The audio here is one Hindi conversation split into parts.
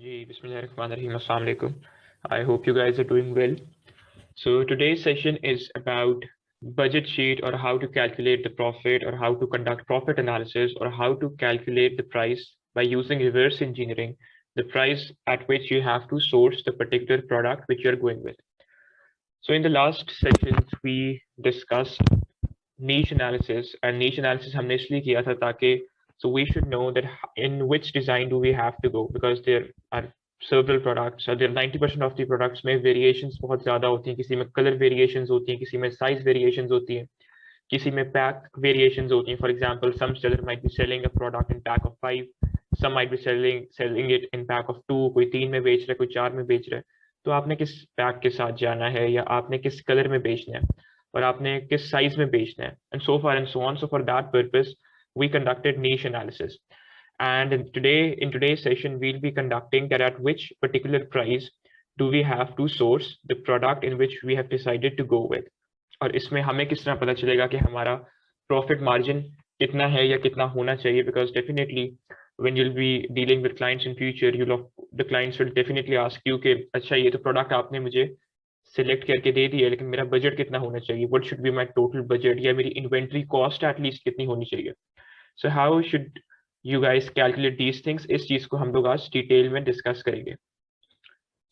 Ji, Bismillahirrahmanirrahim. Assalamu alaikum. I hope you guys are doing well. So today's session is about budget sheet or how to calculate the profit or how to conduct profit analysis or how to calculate the price by using reverse engineering, the price at which you have to source the particular product which you're going with. So in the last sessions, we discussed niche analysis, and niche analysis हमने इसलिए किया था ताकि so we should know that in which design do we have to go, because there are several products, or there 90% of the products में variations बहुत ज़्यादा होती हैं. किसी में color variations होती हैं, किसी में size variations होती हैं, किसी में pack variations होती हैं. For example, some seller might be selling a product in pack of 5, some might be selling it in pack of 2, कोई 3 में बेच रहा है, कोई 4 में बेच रहा है. तो आपने किस पैक के साथ जाना है, या आपने किस कलर में बेचना है, और आपने किस साइज में बेचना है, and so far and so on. So for that purpose we conducted niche analysis, and in today's session we'll be conducting that at which particular price do we have to source the product in which we have decided to go with, और इसमें हमें किस तरह पता चलेगा कि हमारा प्रॉफिट मार्जिन कितना है या कितना होना चाहिए. Because definitely when you'll be dealing with clients in future, the clients will definitely ask you कि अच्छा ये तो प्रोडक्ट आपने मुझे सिलेक्ट करके दे दिया, लेकिन मेरा बजट कितना होना चाहिए, what should be my total budget, या मेरी इन्वेंट्री कॉस्ट एटलीस्ट कितनी होनी चाहिए. So how should you guys calculate these things, इस चीज को हम लोग आज डिटेल में डिस्कस करेंगे.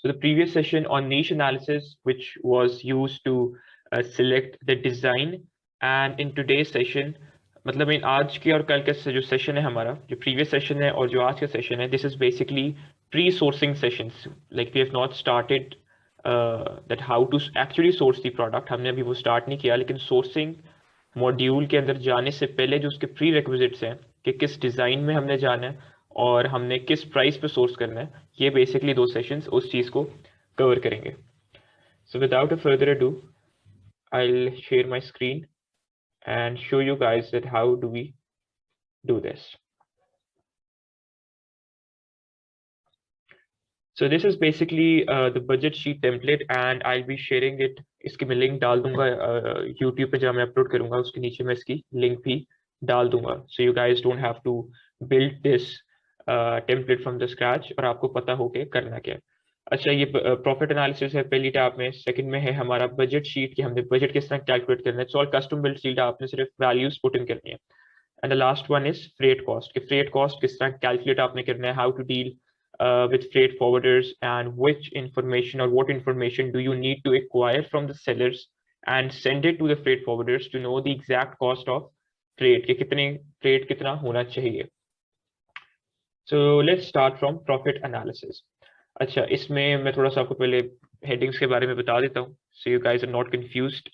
So the previous session on niche analysis, which was used to select the design, and in today's session, मतलब इन आज के और कल के जो सेशन है हमारा, जो प्रीवियस सेशन है और जो आज का सेशन है, this is basically pre sourcing sessions. Like we have not started that how to actually source the product. हमने अभी वो स्टार्ट नहीं किया, लेकिन सोर्सिंग मॉड्यूल के अंदर जाने से पहले जो उसके प्री रिक्विजिट्स हैं कि किस डिज़ाइन में हमने जाना है और हमने किस प्राइस पे सोर्स करना है, ये बेसिकली 2 सेशंस उस चीज़ को कवर करेंगे. So without a further ado, I'll share my screen and show you guys that how do we do this. So this is basically the budget sheet template, and I'll be sharing it. इसकी मैं लिंक डाल दूंगा YouTube पे, जब मैं अपलोड करूंगा उसके नीचे मैं इसकी लिंक भी डाल दूंगा. So you guys don't have to build this template from the scratch, और आपको पता हो के करना क्या है. अच्छा, ये प्रॉफिट एनालिसिस है पहली टैब में. सेकंड में है हमारा बजट शीट कि हमने बजट किस तरह कैलकुलेट करना है. It's all custom build sheet, आपने सिर्फ वैल्यूज पुट इन करनी है. And the last one is freight cost, कि फ्रेट कॉस्ट किस तरह कैलकुलेट आपने करना है, how to deal with freight forwarders, and which information or what information do you need to acquire from the sellers and send it to the freight forwarders to know the exact cost of freight, कि कितने freight कितना होना चाहिए. So let's start from profit analysis. अच्छा, इसमें मैं थोड़ा सा आपको पहले हेडिंग्स के बारे में बता देता हूँ, so you guys are not confused.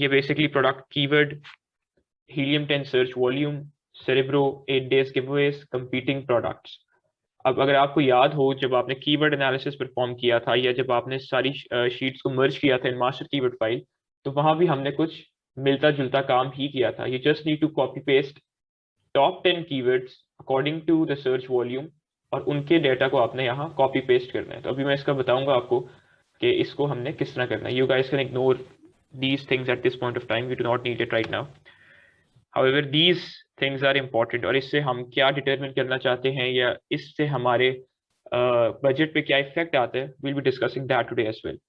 ये basically product keyword, helium 10 search volume, cerebro 8 days giveaways, competing products. अब अगर आपको याद हो, जब आपने कीवर्ड एनालिसिस परफॉर्म किया था, या जब आपने सारी शीट्स को मर्ज किया था इन मास्टर कीवर्ड फाइल, तो वहां भी हमने कुछ मिलता जुलता काम ही किया था. You just need to copy paste top 10 keywords according to the search volume, और उनके डेटा को आपने यहाँ कॉपी पेस्ट करना है. तो अभी मैं इसका बताऊंगा आपको कि इसको हमने किस तरह करना है. You guys can ignore these things at this point of time, you do not need it right now. However, these things are important, और इससे हम क्या डिटरमिन करना चाहते हैं या इससे हमारे बजट पे क्या इफेक्ट आता है, will be discussing that today as well.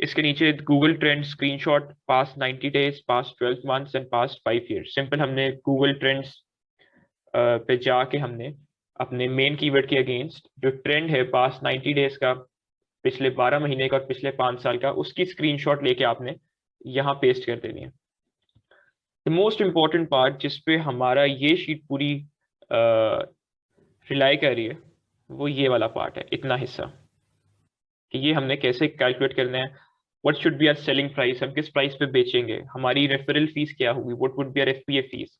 इसके नीचे Google trends screenshot, past 90 days, past 12 months and past 5 years. Simple हमने गूगल ट्रेंड्स पे जाके हमने अपने मेन कीवर्ड के अगेंस्ट जो ट्रेंड है पास्ट 90 days का, पिछले 12 महीने का और पिछले 5 साल का, उसकी स्क्रीनशॉट लेके आपने यहाँ पेस्ट कर देनी है. द मोस्ट इम्पॉर्टेंट पार्ट जिस पे हमारा ये शीट पूरी रिलाई कर रही है, वो ये वाला पार्ट है, इतना हिस्सा, कि ये हमने कैसे कैलकुलेट करना है. What should be our selling price, हम किस प्राइस पे बेचेंगे, हमारी रेफरल फीस क्या होगी, what would be our FBA fees.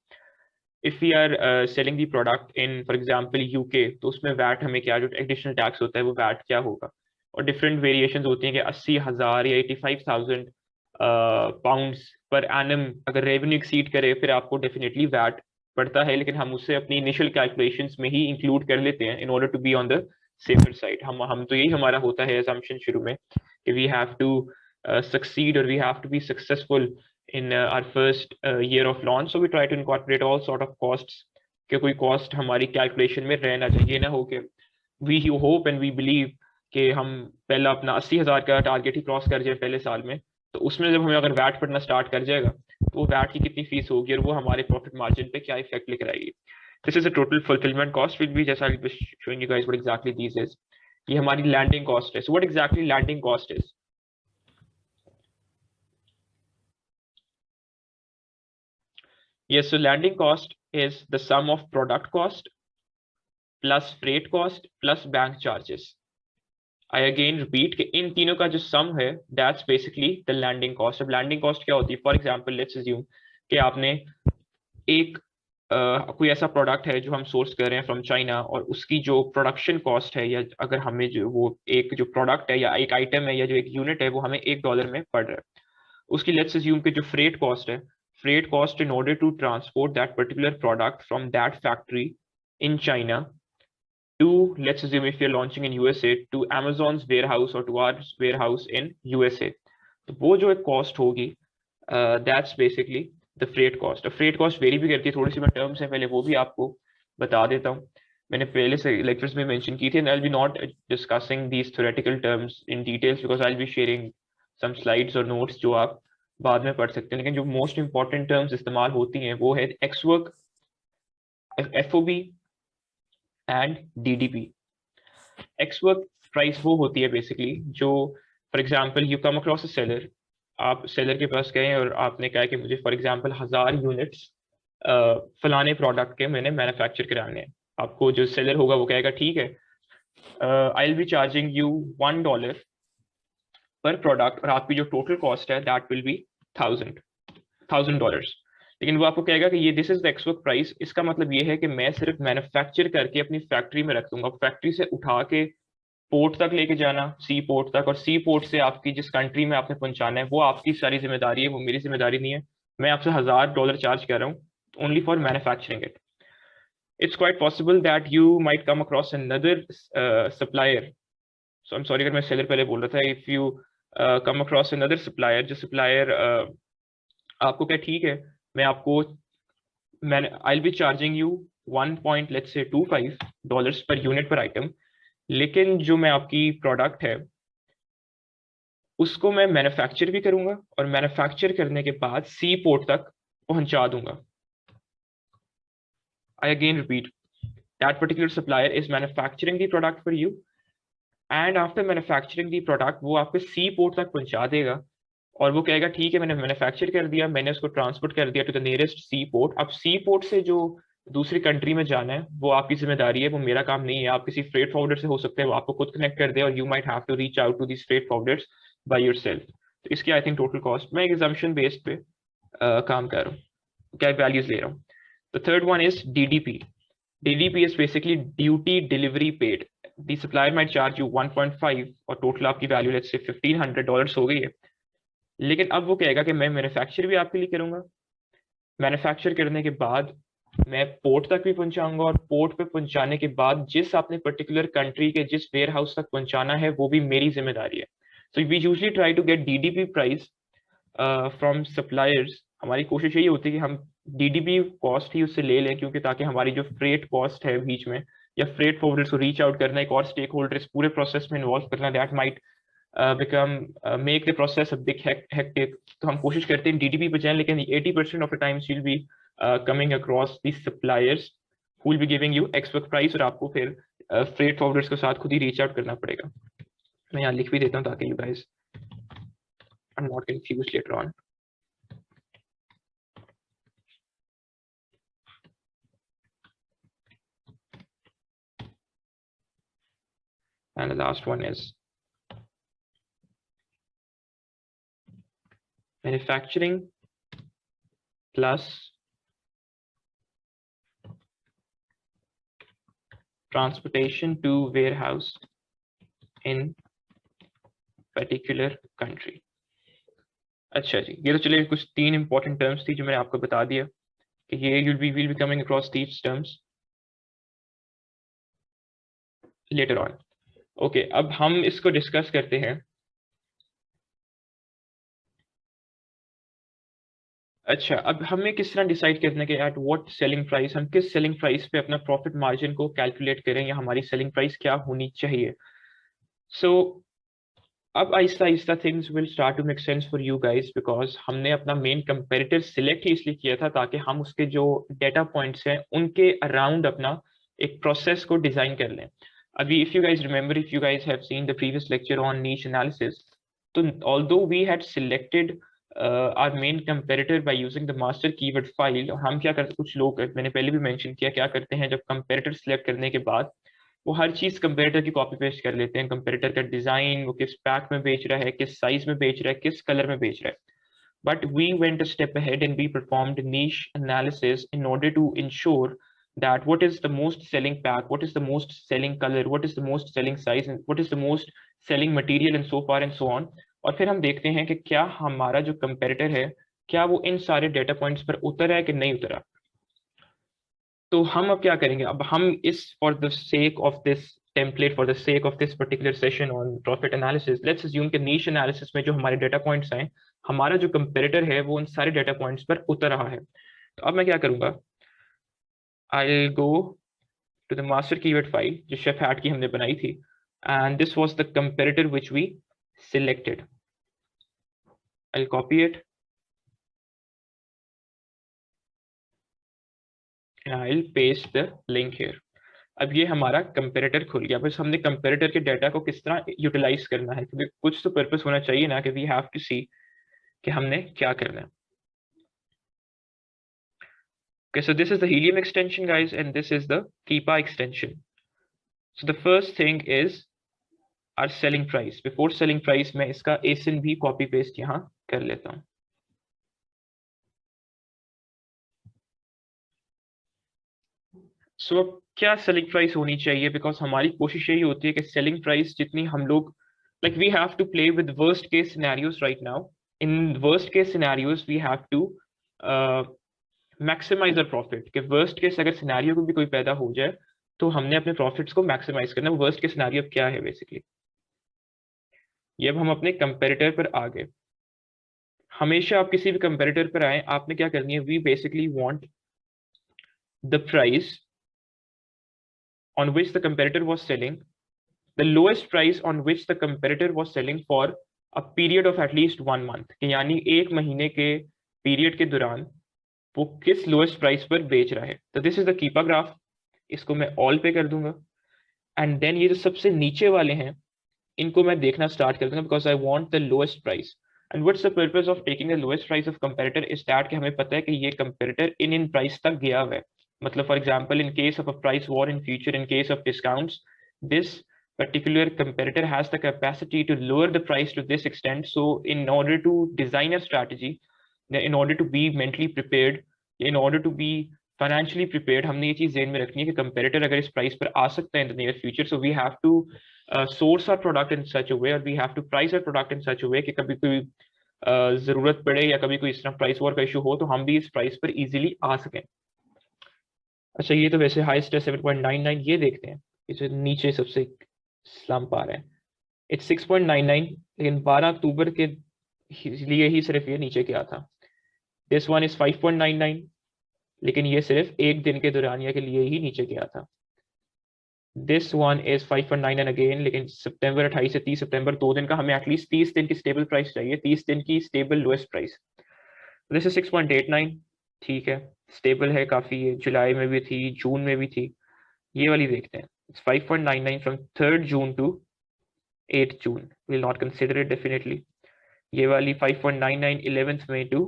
If we are selling the product in for example UK, तो उसमें वैट हमें क्या, जो एडिशनल टैक्स होता है वो वैट क्या होगा. और डिफरेंट वेरिएशंस होती हैं कि 80,000 या 85,000 पाउंड्स पर एनम अगर रेवेन्यू एक्सीड करे, फिर आपको डेफिनेटली वैट पड़ता है, लेकिन हम उससे अपनी इनिशियल कैलकुलेशंस में ही इंक्लूड कर लेते हैं in order to be on the safer side. हम तो यही हमारा होता है असम्पशन शुरू में कि we have to succeed, or we have to be successful in our first year of launch, so we try to incorporate all sort of costs कि कोई कॉस्ट हमारी कैलकुलेशन में रह ना जाए. ये ना हो कि we hope and we believe कि हम पहला अपना 80,000 का टारगेट ही क्रॉस कर जाए पहले साल में, तो उसमें जब हमें अगर वैट पड़ना स्टार्ट कर जाएगा तो वो वैट की कितनी फीस होगी और वो हमारे प्रॉफिट मार्जिन पे क्या इफेक्ट लेकर आएगी। This is a total fulfilment cost will be, जैसा showing you guys what exactly this is. ये हमारी लैंडिंग कॉस्ट है। So what exactly landing cost is? Yes, so landing cost is the sum of product cost plus freight cost plus bank charges. I again repeat कि इन तीनों का जो सम है that's basically the landing cost. अब लैंडिंग कॉस्ट क्या होती है? फॉर एग्जांपल लेट्स अज्यूम कि आपने एक कोई ऐसा प्रोडक्ट है जो हम सोर्स कर रहे हैं फ्रॉम चाइना, और उसकी जो प्रोडक्शन कॉस्ट है, या अगर हमें जो वो एक जो प्रोडक्ट है या एक आइटम है या जो एक यूनिट है वो हमें $1 में पड़ रहा है, उसकी लेट्स अज्यूम कि जो फ्रेट कॉस्ट है, freight cost in order to transport that particular product from that factory in China to, let's assume if you're launching in USA, to Amazon's warehouse or to our warehouse in USA, तो वो जो एक कॉस्ट होगी that's basically the freight cost. Freight cost very भी करती है, थोड़ी सी मैं टर्म्स है पहले वो भी आपको बता देता हूँ। मैंने पहले से लेक्चर्स में मेंशन की थी, and I will be not discussing these theoretical terms in details because I will be sharing some slides और नोट्स जो आप बाद में पढ़ सकते हैं। लेकिन जो मोस्ट इंपॉर्टेंट टर्म्स इस्तेमाल होती हैं वो है एक्सवर्क, एफओबी एंड डीडीपी। एक्सवर्क प्राइस वो होती है बेसिकली जो, for example you come across a seller, आप सेलर के पास गए और आपने कहा कि मुझे फॉर एग्जांपल 1000 यूनिट्स फलाने प्रोडक्ट के मैंने मैन्युफैक्चर कराने हैं। आपको जो सेलर होगा वो कहेगा ठीक है, आई विल बी चार्जिंग यू $1 पर प्रोडक्ट, और आपकी जो टोटल कॉस्ट है दैट विल बी $1000। लेकिन वो आपको कहेगा कि ये दिस इज द एक्सवर्क प्राइस। इसका मतलब ये है कि मैं सिर्फ मैन्युफैक्चर करके अपनी फैक्ट्री में रख दूंगा, फैक्ट्री से उठा के पोर्ट तक लेके जाना, सी पोर्ट तक, और सी पोर्ट से आपकी जिस कंट्री में आपने पहुंचाना है वो आपकी सारी जिम्मेदारी है, वो मेरी जिम्मेदारी नहीं है। मैं आपसे $1000 चार्ज कर रहा हूँ only for manufacturing it. It's quite possible that you might come across another supplier, so I am sorry अगर मैं सेलर पहले बोल रहा था, if you come across another supplier, जो सप्लायर आपको क्या ठीक है मैं आपको मैंने आई will B charging you 1.25 dollars per unit पर आइटम, लेकिन जो मैं आपकी प्रोडक्ट है उसको मैं मैन्युफैक्चर भी करूंगा और मैन्युफैक्चर करने के बाद सी पोर्ट तक पहुंचा दूंगा। I again repeat, that particular supplier is manufacturing the product for you, and after manufacturing the product वो आपके सी पोर्ट तक पहुंचा देगा, और वो कहेगा ठीक है मैंने मैन्युफैक्चर कर दिया, मैंने उसको ट्रांसपोर्ट कर दिया to the nearest sea port. अब सी पोर्ट से जो दूसरी कंट्री में जाना है वो आपकी जिम्मेदारी है, वो मेरा काम नहीं है। आप किसी फ्रेट फॉरवर्डर से हो सकते हैं वो आपको खुद कनेक्ट कर दे, और you might have to reach out to this freight forwarders by yourself. तो इसकी आई थिंक टोटल कॉस्ट, मैं एग्जाम्पशन बेस्ड पे काम कर रहा हूँ, क्या वैल्यूज ले रहा हूँ। The third one is DDP. DDP is basically duty delivery paid. The supplier might charge you 1.5 और टोटल आपकी वैल्यू लेट्स से $1500 हो गई है। लेकिन अब वो कहेगा कि मैं मैन्युफैक्चर भी आपके लिए करूंगा, मैन्युफैक्चर करने के बाद मैं पोर्ट तक भी पहुंचाऊंगा, और पोर्ट पे पहुंचाने के बाद जिस आपने पर्टिकुलर कंट्री के जिस वेयर हाउस तक पहुंचाना है वो भी मेरी जिम्मेदारी है। So we usually try to get DDP price from suppliers. हमारी कोशिश यही होती है कि हम डीडीपी कॉस्ट ही उससे ले लें, क्योंकि ताकि हमारी जो फ्रेट कॉस्ट है बीच में, या फ्रेट फॉरवर्डर्स को रीच आउट करना, एक और स्टेक होल्डर इस पूरे प्रोसेस में इन्वॉल्व करना, that might become make the process a bit hectic। तो हम कोशिश करते हैं डीडीपी पे जाएं, लेकिन 80% of the times you'll be coming across these suppliers who will be giving you expert price, और आपको फिर freight forwarders के साथ खुद ही reach out करना पड़ेगा। मैं यहाँ लिख भी देता हूँ ताकि you guys are not confused later on। And the last one is manufacturing plus transportation to warehouse in particular country। अच्छा जी, ये तो चलिए कुछ 3 इंपॉर्टेंट टर्म्स थी जो मैंने आपको बता दिया कि ये will be coming across these terms later on. Okay, अब हम इसको डिस्कस करते हैं अच्छा, अब हमें किस तरह डिसाइड करना है कि एट व्हाट सेलिंग प्राइस, हम किस सेलिंग प्राइस पे अपना प्रॉफिट मार्जिन को कैलकुलेट करें, या हमारी सेलिंग प्राइस क्या होनी चाहिए। सो अब आहिस्ता आहिस्ता things will start to make sense for you guys, because हमने अपना मेन कंपेरेटिव सिलेक्ट ही इसलिए किया था ताकि हम उसके जो डेटा पॉइंट्स हैं उनके अराउंड अपना एक प्रोसेस को डिजाइन कर लें। अभी if you guys remember, if you guys have seen the previous lecture on niche analysis, तो although we had selected our main comparator by using the master keyword file, और हम क्या करते, कुछ लोग, मैंने पहले भी मेंशन किया, क्या करते हैं जब कंपेरेटर सिलेक्ट करने के बाद वो हर चीज कंपेरेटर की कॉपी पेस्ट कर लेते हैं। कंपेरेटर का डिजाइन, वो किस पैक में बेच रहा है, किस साइज में बेच रहा है, किस कलर में बेच रहा है। But we went a step ahead and we performed niche analysis in order to ensure that what is the most selling pack, what is the most selling color, what is the most selling size, and what is the most selling material and so far and so on। और फिर हम देखते हैं कि क्या हमारा जो कंपेरेटर है, क्या वो इन सारे डेटा पॉइंट्स पर उतरा है कि नहीं उतरा। तो हम अब क्या करेंगे, अब हम इस for the sake of this template, for the sake of this particular session on profit analysis, let's assume कि नीश एनालिसिस में जो हमारे डेटा पॉइंट्स आए, हमारा जो कंपेरेटर है वो उन सारे डेटा पॉइंट्स पर उतर रहा है। तो अब मैं क्या करूंगा, I will go to the master keyword file जो शेफ हैट की हमने बनाई थी, and this was the comparator which we selected. I will copy it and I will paste the link here. अब ये हमारा कंपेरेटर खुल गया। बस हमने कंपेरेटर के डाटा को किस तरह यूटिलाइज करना है, क्योंकि कुछ तो पर्पस होना चाहिए ना, कि वी हैव टू सी कि हमने क्या करना है। Okay, so this is the Helium extension, guys, and this is the Keepa extension. So the first thing is our selling price. Before selling price, मैं इसका ASIN भी copy paste यहाँ कर लेता हूँ। So अब क्या selling price होनी चाहिए, because हमारी कोशिश यही होती है कि selling price जितनी हम लोग, like we have to play with worst case scenarios right now. In worst case scenarios, we have to maximise our profit, कि वर्स्ट केस अगर सिनेरियो को भी कोई पैदा हो जाए तो हमने अपने प्रॉफिट्स को मैक्सिमाइज करना। वर्स्ट केस सिनेरियो क्या है बेसिकली, ये अब हम अपने कंपेरेटर पर आ गए। हमेशा आप किसी भी कंपेरेटर पर आए, आपने क्या करनी है, we basically want the price on which the comparator was selling, the lowest price on which the comparator was selling for a period of at least 1 month, यानी 1 महीने के पीरियड के दौरान वो किस लोएस्ट प्राइस पर बेच रहा है। तो दिस इज द कीपा ग्राफ, इसको मैं ऑल पे कर दूंगा, एंड देन ये जो सबसे नीचे वाले हैं इनको मैं देखना स्टार्ट कर दूंगा, because I want the lowest price. And what's the purpose of taking the lowest price of comparator is that कि हमें पता है कि ये कंपेरेटर इन प्राइस तक गया हुआ है। मतलब for example, in case of a price war in future, in case of discounts, this particular competitor has the capacity to lower the price to this extent. So in order to design a strategy, in order to be mentally prepared, in order to be financially prepared, हमने ये चीज ध्यान में रखनी है कि कंपेरेटर अगर इस प्राइस पर आ सकता है in the near future, so we have to source our product in such a way, or we have to price our product in such a way कि कभी कोई जरूरत पड़े या कभी कोई इस तरह प्राइस वॉर का इशू हो तो हम भी इस प्राइस पर इजीली आ सकें। अच्छा, ये तो वैसे हाईएस्ट है 7.99। ये देखते हैं इसे नीचे सबसे स्लम्प आ रहा है, इट्स 6.99, लेकिन 12 अक्टूबर के लिए ही सिर्फ ये नीचे गया था। दिस वन इज 5.99, लेकिन ये सिर्फ एक दिन के दौरानिया के लिए ही नीचे गया था। दिस वन इज 5.99 अगेन, लेकिन सितंबर 28 से 30 सितंबर 2 दिन का, हमें एटलीस्ट 30 दिन की स्टेबल प्राइस चाहिए, 30 दिन की stable lowest price. This is 6.89, ठीक है, स्टेबल है काफी, ये जुलाई में भी थी, जून में भी थी। ये वाली देखते हैं, 5.99 from 3rd June to 8th June, will not consider it definitely. ये वाली 5.99 11th May to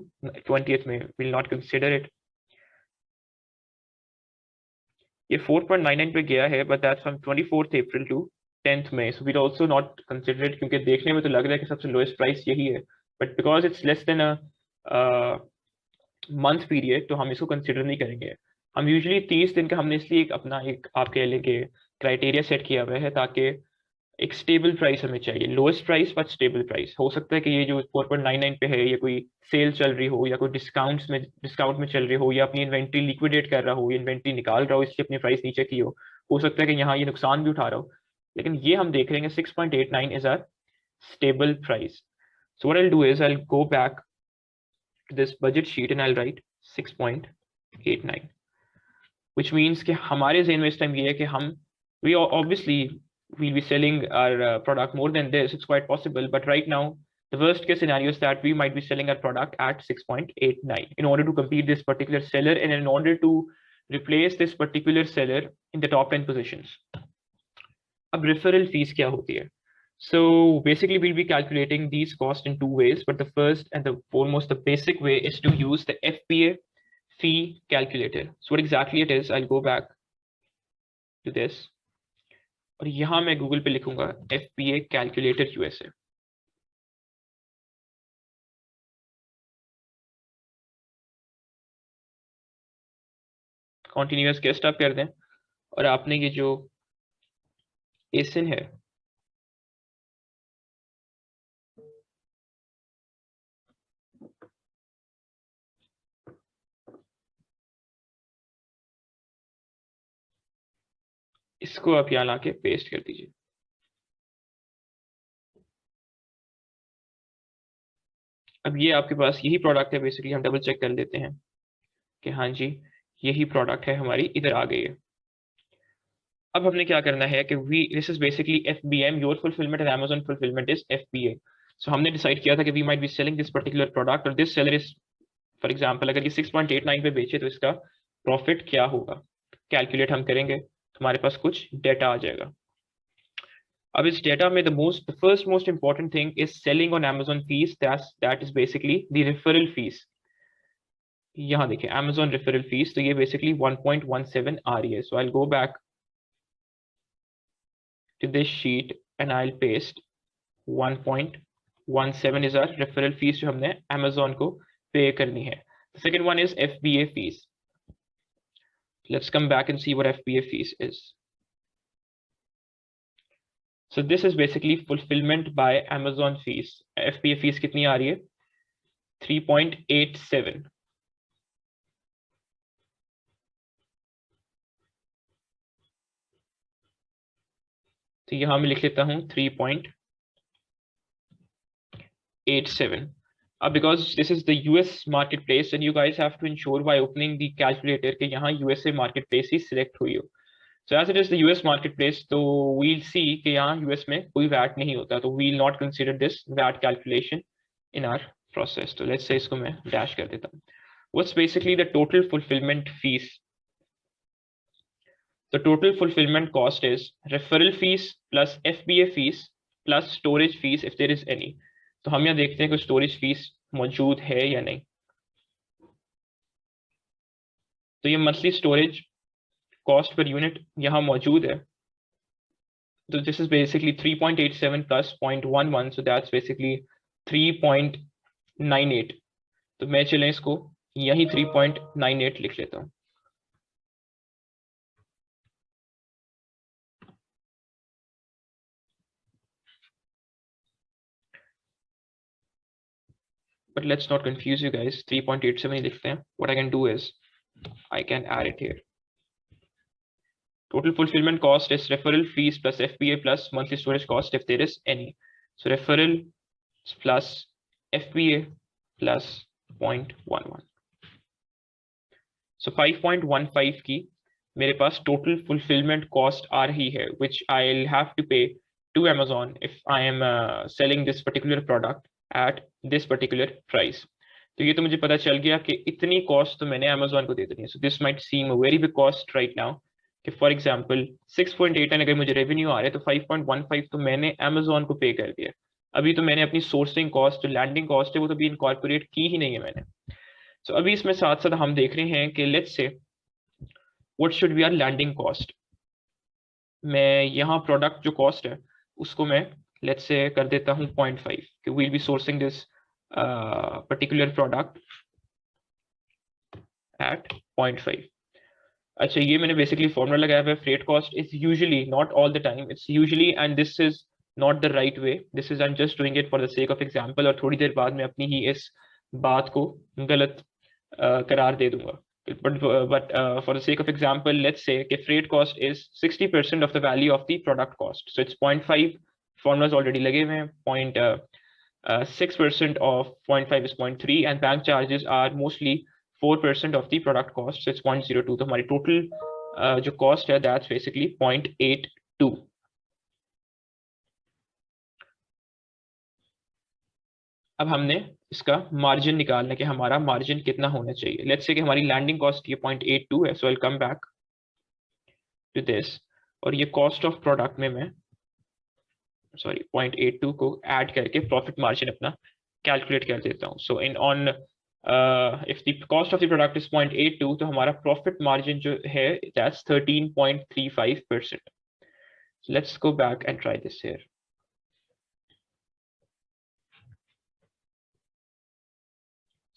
20th May, will not consider it. ये 4.99 पे गया है, but that's from 24th April to 10th May, so we'll also not consider it, क्योंकि देखने में तो लग रहा है कि सबसे लोएस्ट प्राइस यही है, but because it's less than a month period तो हम इसको कंसिडर नहीं करेंगे। हम यूजुअली 30 दिन का हमने इसलिए अपना एक आप कह लें कि क्राइटेरिया सेट किया हुआ है, ताकि एक स्टेबल प्राइस हमें चाहिए, lowest price but stable price. हो सकता है कि ये जो 4.99 पे है ये कोई सेल चल रही हो, या कोई डिस्काउंट में चल रही हो, या अपनी इन्वेंट्री लिक्विडेट कर रहा हो, इन्वेंट्री निकाल रहा हो, इसलिए अपनी प्राइस नीचे की हो सकता है कि यहाँ ये नुकसान भी उठा रहा हो, लेकिन ये हम देख रहे हैं 6.89 is our stable price. So what I will do is I will go back to this budget sheet and I'll write 6.89, which means कि हमारे ज़हन में इस टाइम ये है कि हम we obviously we'll be selling our product more than this. It's quite possible, but right now the worst case scenario is that we might be selling our product at 6.89 in order to compete this particular seller and in order to replace this particular seller in the top 10 positions. अब referral fees क्या होती है? So basically we'll be calculating these costs in two ways, but the first and the foremost, the basic way is to use the FBA fee calculator. So what exactly it is, I'll go back to this. और यहाँ मैं गूगल पे लिखूंगा FBA calculator USA. Continuous guest आप कर दें और आपने ये जो ASIN है इसको आप यहाँ लाके पेस्ट कर दीजिए। अब ये आपके पास यही प्रोडक्ट है, बेसिकली हम डबल चेक कर लेते हैं कि हाँ जी यही प्रोडक्ट है हमारी, इधर आ गई है। अब हमने क्या करना है कि this is basically FBM, your fulfilment and Amazon fulfilment is FBA। So हमने डिसाइड किया था कि we might be selling this particular product और this seller is, for example अगर ये 6.89 पे बेचे तो इसका प्रॉफिट क्या होगा, कैलकुलेट हम करेंगे, हमारे पास कुछ डेटा आ जाएगा। अब इस डेटा में the first most important thing is selling on Amazon fees, that is basically the referral fees। यहाँ देखिए Amazon referral fees, तो ये basically 1.17 आ रही है। So I'll go back to this sheet and I'll paste 1.17 is our referral fees जो हमने Amazon को pay करनी है। The second one is FBA fees. Let's come back and see what FBA fees is. So this is basically fulfillment by Amazon fees. FBA fees कितनी आ रही है? 3.87। तो यहाँ मैं लिख लेता हूँ 3.87. Because this is the US marketplace and you guys have to ensure by opening the calculator कि यहाँ USA marketplace ही select हुई हो। So as it is the US marketplace, तो we'll see कि यहाँ US में कोई VAT नहीं होता, तो we'll not consider this VAT calculation in our process. तो let's say इसको मैं dash कर देता हूँ। What's basically the total fulfillment fees? The total fulfillment cost is referral fees plus FBA fees plus storage fees if there is any. तो हम यहाँ देखते हैं कि storage fees मौजूद है या नहीं। तो ये monthly storage cost per unit यहाँ मौजूद है। So this is basically 3.87 plus 0.11, so that's basically 3.98. तो मैं चलें इसको यही 3.98 लिख लेता हूँ। But let's not confuse you guys, 3.87 ही लिखते हैं। What I can do is I can add it here. Total fulfillment cost is referral fees plus FBA plus monthly storage cost if there is any. So referral plus FBA plus 0.11. So 5.15 की मेरे पास total fulfillment cost आ रही है, which I'll have to pay to Amazon if I am selling this particular product at this particular price. तो ये तो मुझे पता चल गया कि इतनी कॉस्ट तो मैंने Amazon को दे देनी है। So this might seem a very big cost right now. कि फॉर एग्जाम्पल 6.89 अगर मुझे रेवेन्यू आ रहा है तो 5.15 तो मैंने Amazon को पे कर दिया। अभी तो मैंने अपनी सोर्सिंग कॉस्ट, जो लैंडिंग कॉस्ट है, वो तो भी इनकॉर्पोरेट की ही नहीं है मैंने। सो अभी इसमें साथ साथ हम देख रहे हैं कि let's say what should be our landing cost. मैं यहाँ प्रोडक्ट जो कॉस्ट है उसको मैं लेट्स से कर देता हूँ 0.5 कि we'll be sourcing this particular product at 0.5। अच्छा, ये मैंने बेसिकली फॉर्मूला लगाया हुआ है। Freight cost is usually, not all the time, it's usually, and this is not the right way, this is I am just doing it for the sake of example, और थोड़ी देर बाद मैं अपनी ही इस बात को गलत करार दे दूंगा। but for the sake of example, let's say कि freight cost is 60% of the value of the product cost, so it's 0.5, formulas already लगे हुए हैं, 6% of 0.5 is 0.3 and bank charges are mostly 4% of the product cost, so it's 0.02. तो हमारी total जो cost है that's basically 0.82. अब हमने इसका मार्जिन निकालना है कि हमारा मार्जिन कितना होना चाहिए. लेट्स से कि हमारी लैंडिंग कॉस्ट ये 0.82 है, so I will come back to this और ये कॉस्ट ऑफ प्रोडक्ट में मैं 0.82 को ऐड करके प्रॉफिट मार्जिन अपना कैलकुलेट कर देता हूँ. So in on if the cost of the product is 0.82 तो हमारा प्रॉफिट मार्जिन जो है that's 13.35%. Let's go back and try this here.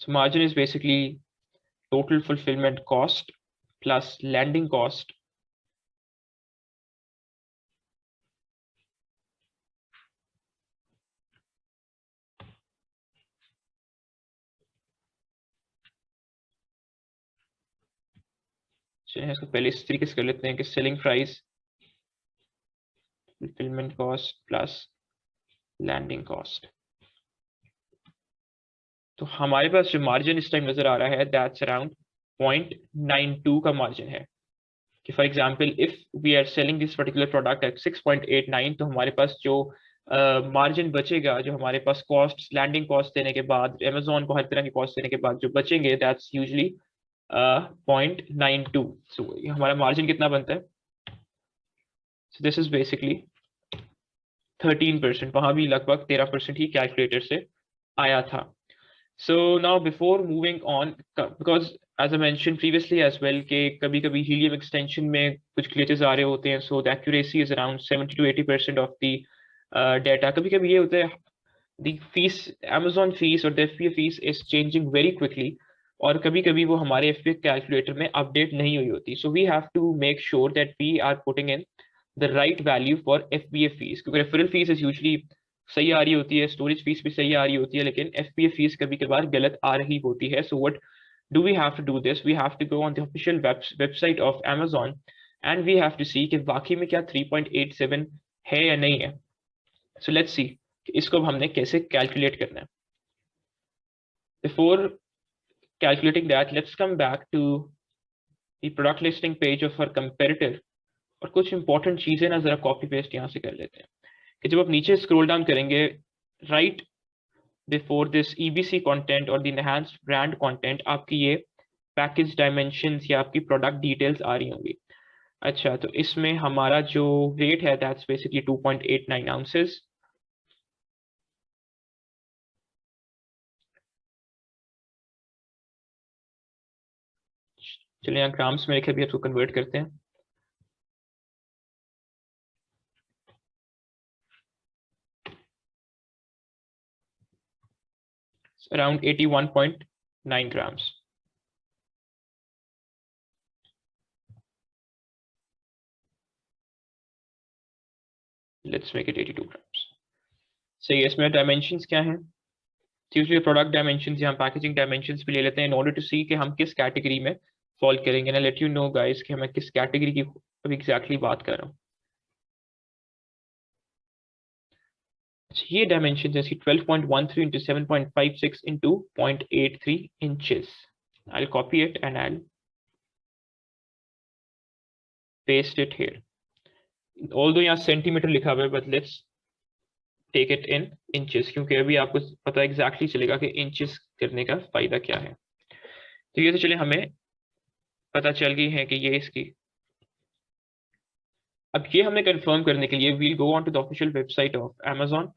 So margin is basically total fulfillment cost plus landing cost चलिए इसको पहले इस तरीके से कर लेते हैं कि selling price fulfillment cost plus landing cost. तो हमारे पास जो मार्जिन इस टाइम नजर आ रहा है दैट्स अराउंड 0.92 का मार्जिन है. कि for example if we are selling this particular product at 6.89 तो हमारे पास जो मार्जिन बचेगा, जो हमारे पास कॉस्ट लैंडिंग कॉस्ट देने के बाद, अमेजोन को हर तरह की कॉस्ट देने के बाद जो बचेंगे दैट्स यूजुअली 0.92. सो हमारा मार्जिन कितना बनता है? सो दिस इज बेसिकली 13%. वहां भी लगभग 13% ही कैलकुलेटर से आया था. So now before moving on, because as I mentioned previously as well कि कभी-कभी helium extension में कुछ glitches आ रहे होते हैं, so the accuracy is around 70 to 80% of the data. कभी-कभी ये होता है the fees, Amazon fees or the FBA fees is changing very quickly और कभी-कभी वो हमारे FBA calculator में update नहीं हुई होती. So we have to make sure that we are putting in the right value for FBA fees क्योंकि referral fees is usually सही आ रही होती है, स्टोरेज फीस भी सही आ रही होती है, लेकिन एफपीए फीस कभी कभार गलत आ रही होती है. So what do we have to do this? We have to go on the official website of Amazon and we have to see कि वाकई में क्या 3.87 है या नहीं है. सो लेट्स सी कि इसको हमने कैसे कैलकुलेट करना है. Before calculating that let's come back to the product listing page of our comparator और कुछ इंपॉर्टेंट चीजें ना जरा कॉपी पेस्ट यहाँ से कर लेते हैं कि जब आप नीचे स्क्रॉल डाउन करेंगे right before this EBC content और द एनहांस्ड ब्रांड कंटेंट आपकी ये पैकेज डायमेंशंस या आपकी प्रोडक्ट डिटेल्स आ रही होंगी. अच्छा, तो इसमें हमारा जो वेट है दैट्स बेसिकली 2.89 आउंसेस. चलिए यहाँ ग्राम्स में लिखे भी इसको कन्वर्ट करते हैं. Around 81.9 grams. Let's make it 82 grams. सही है. इसमें डायमेंशंस क्या हैं? यूजुअली प्रोडक्ट डायमेंशंस या पैकेजिंग डायमेंशंस भी ले लेते हैं इन ऑर्डर टू सी कि हम किस कैटेगरी में फॉल करेंगे. ना लेट यू नो गाइस कि मैं किस कैटेगरी की अभी एग्जैक्टली बात कर रहा हूँ. ये डायमेंशन है 12.13 into 7.56 into 0.83 inches. I'll copy it and I'll paste it here. Although यहाँ सेंटीमीटर लिखा हुआ है, but let's take it in inches क्योंकि अभी आपको पता exactly चलेगा कि inches करने का फायदा क्या है. तो ये तो चले हमें पता चल गई है कि ये इसकी. अब ये हमें कंफर्म करने के लिए we'll go on to the official website of Amazon.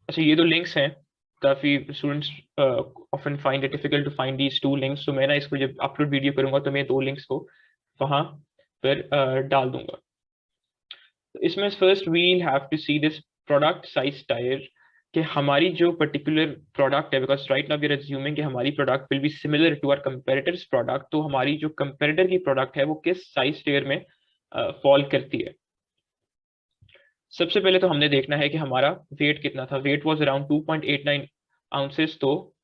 अच्छा, ये दो लिंक्स हैं. काफी students often find it difficult to find these two links. तो मैं ना इसको जब अपलोड वीडियो करूंगा तो मैं दो लिंक्स को वहां पर डाल दूंगा. तो इसमें first we'll have to see this product size tier कि हमारी जो पर्टिकुलर प्रोडक्ट है, because right now we are assuming कि हमारी product will be similar to our comparators product. तो हमारी जो कंपेरेटर की प्रोडक्ट है वो किस साइज टायर में फॉल करती है. सबसे पहले तो हमने देखना है कि हमारा वेट कितना था. Weight was around 2.89 ounces. तो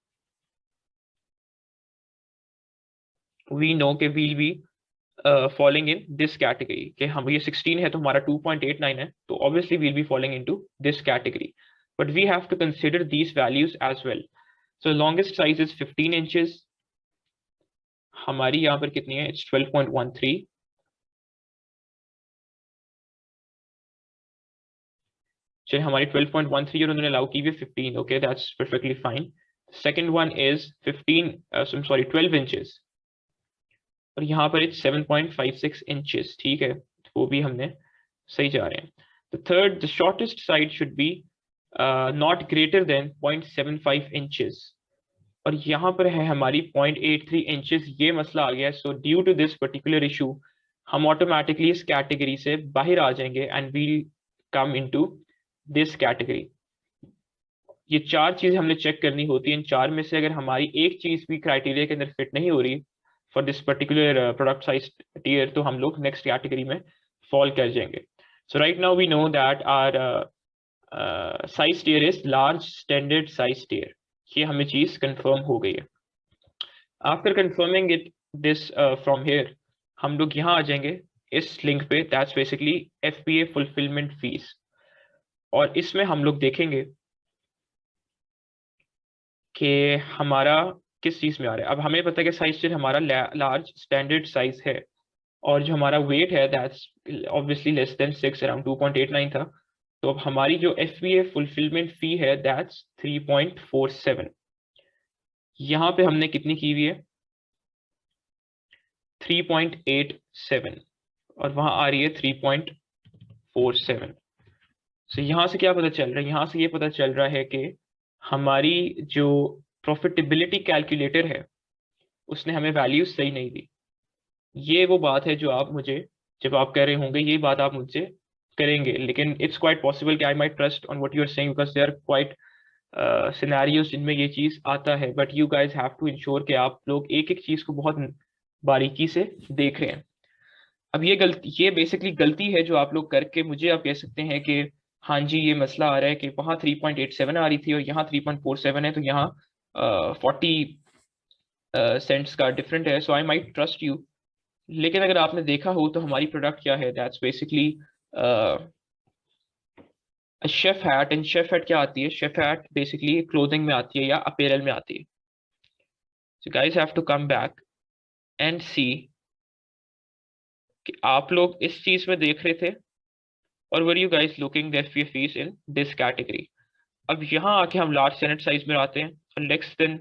वी नो के we'll be falling in this category कि हम ये 16 है तो हमारा 2.89 है, तो obviously we'll be falling into this category, but we have to consider these values as well. So longest size is 15 inches. हमारी यहाँ पर कितनी है? इट्स 12.13. चलिए हमारी 12.13 और उन्होंने अलाउ की हुई 15. Okay, that's perfectly fine. Second one is 12 inches और यहाँ पर इट्स 7.56 इंचेस. ठीक है, वो भी हमने सही जा रहे हैं. The third, the shortest side should be not greater than 0.75 inches और यहाँ पर है हमारी 0.83 इंचेस. ये मसला आ गया है. So due to this particular issue हम ऑटोमेटिकली इस कैटेगरी से बाहर आ जाएंगे and we'll come into this category. ये चार चीजें हमने चेक करनी होती है. इन चार में से अगर हमारी एक चीज भी क्राइटेरिया के अंदर फिट नहीं हो रही for this particular product size tier, तो हम लोग नेक्स्ट कैटेगरी में फॉल कर जाएंगे. So right now we know that our size tier is large standard size tier. ये हमें चीज कंफर्म हो गई है. After confirming it this from here हम लोग यहाँ आ जाएंगे इस लिंक पे, that's basically FBA fulfilment fees. और इसमें हम लोग देखेंगे कि हमारा किस चीज में आ रहा है. अब हमें पता है कि साइज टियर हमारा लार्ज स्टैंडर्ड साइज है और जो हमारा वेट है that's obviously less than 6, around 2.89 था. तो अब हमारी जो FBA फुलफिलमेंट फी है दैट्स 3.47. यहाँ पे हमने कितनी की हुई है? 3.87 और वहां आ रही है 3.47. सो यहाँ से क्या पता चल रहा है? यहाँ से ये पता चल रहा है कि हमारी जो प्रॉफिटेबिलिटी कैलकुलेटर है उसने हमें वैल्यू सही नहीं दी. ये वो बात है जो आप मुझे, जब आप कह रहे होंगे ये बात आप मुझसे करेंगे, लेकिन इट्स क्वाइट पॉसिबल कि I might trust on what you are saying because they are quite scenarios जिनमें ये चीज आता है. But you guys have to ensure कि आप लोग एक एक चीज को बहुत बारीकी से देख रहे हैं. अब ये बेसिकली गलती है जो आप लोग करके मुझे आप कह सकते हैं कि हाँ जी ये मसला आ रहा है कि वहाँ 3.87 आ रही थी और यहाँ 3.47 है, तो यहाँ 40 सेंट्स का डिफरेंट है. So I might trust you. लेकिन अगर आपने देखा हो तो हमारी प्रोडक्ट क्या है? That's basically chef hat. And chef hat क्या आती है? शेफ हैट बेसिकली क्लोथिंग में आती है या अपीयरल में आती है. So guys have to come back and see कि आप लोग इस चीज में देख रहे थे और were you guys looking the FBA fees in this category. अब यहाँ आके हम लार्ज स्टैंडर्ड साइज में आते हैं और लेस देन